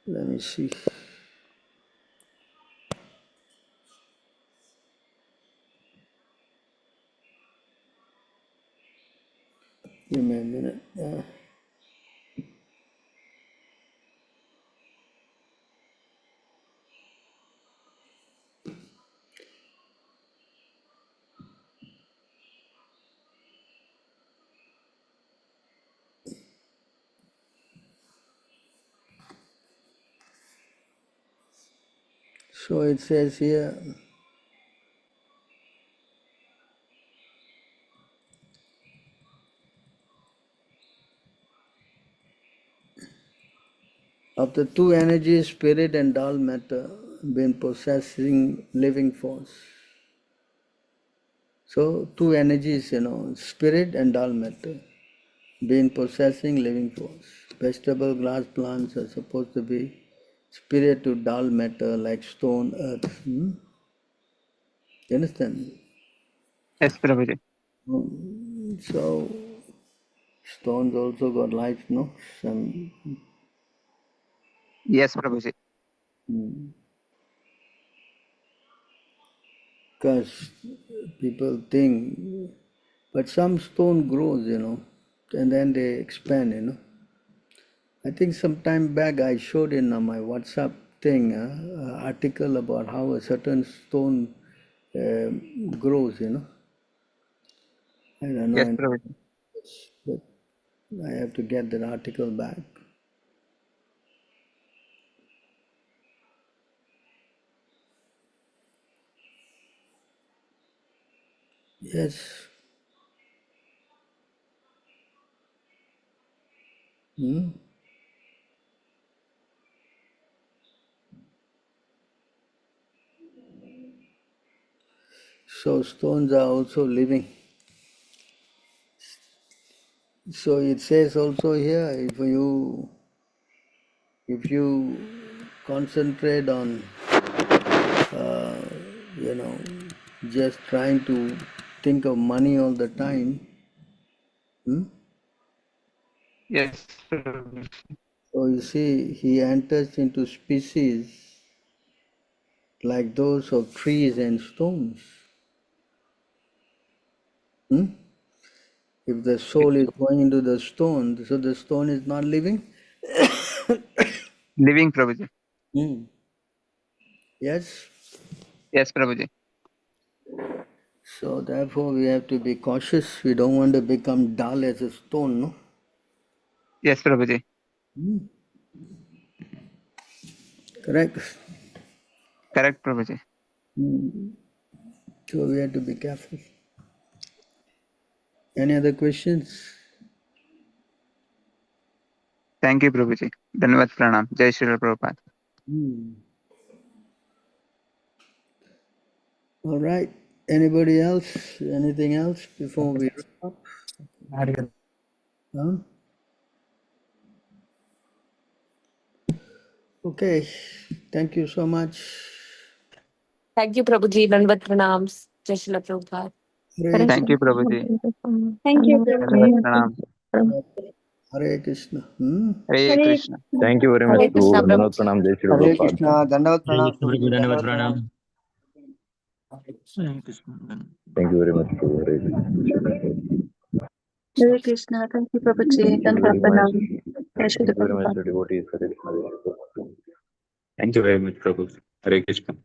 Let me see. Give me a minute. So it says here, of the two energies, spirit and dull matter, been possessing living force. So two energies, spirit and dull matter, been possessing living force. Vegetable, grass, plants are supposed to be spirit to dull matter like stone, earth. You understand? Yes, Prabhuji. So stones also got life, no? Some. Yes, Prabhuji. Because people think, but some stone grows, and then they expand. I think some time back I showed in my WhatsApp thing article about how a certain stone grows, I don't Yes, know, Prabhuji. but I have to get that article back. Yes. So stones are also living. So it says also here, if you concentrate on, just trying to think of money all the time, Yes, Prabhuji. so you see, he enters into species like those of trees and stones. If the soul is going into the stone, so the stone is not living? Living, Prabhuji. Yes? Yes, Prabhuji. So therefore we have to be cautious. We don't want to become dull as a stone, no? Yes, Prabhuji. Correct? Correct, Prabhuji. So we have to be careful. Any other questions? Thank you, Prabhuji. Dhanavad Pranam. Jai Shri Prabhupada. All right. Anybody else? Anything else before we wrap up? Huh? Okay. Thank you so much. Thank you, Prabhuji. Dandavat pranams. Jai Shri Prabhupada. Hare, Thank you, Prabhuji. Thank you, Dhanavad Prabhuji. Pranam. Hare Krishna. Hare Hare Krishna. Thank you very much Hare to Krishna, Dhanavad Prabhuji. Pranam Jai Shri Hare Prabhupada. Krishna, Dandavat Pranam, Prabhuji, Dandavat Pranam. Hare Krishna. Then. Thank you very much, Prabhu. Hare Krishna. Hare Krishna. Thank you, Prabhuji. Thank you very much. Jai Shri Thank you very much Prabhupada. to devotees. Hare Krishna. Thank you very much, Prabhu. Hare Krishna.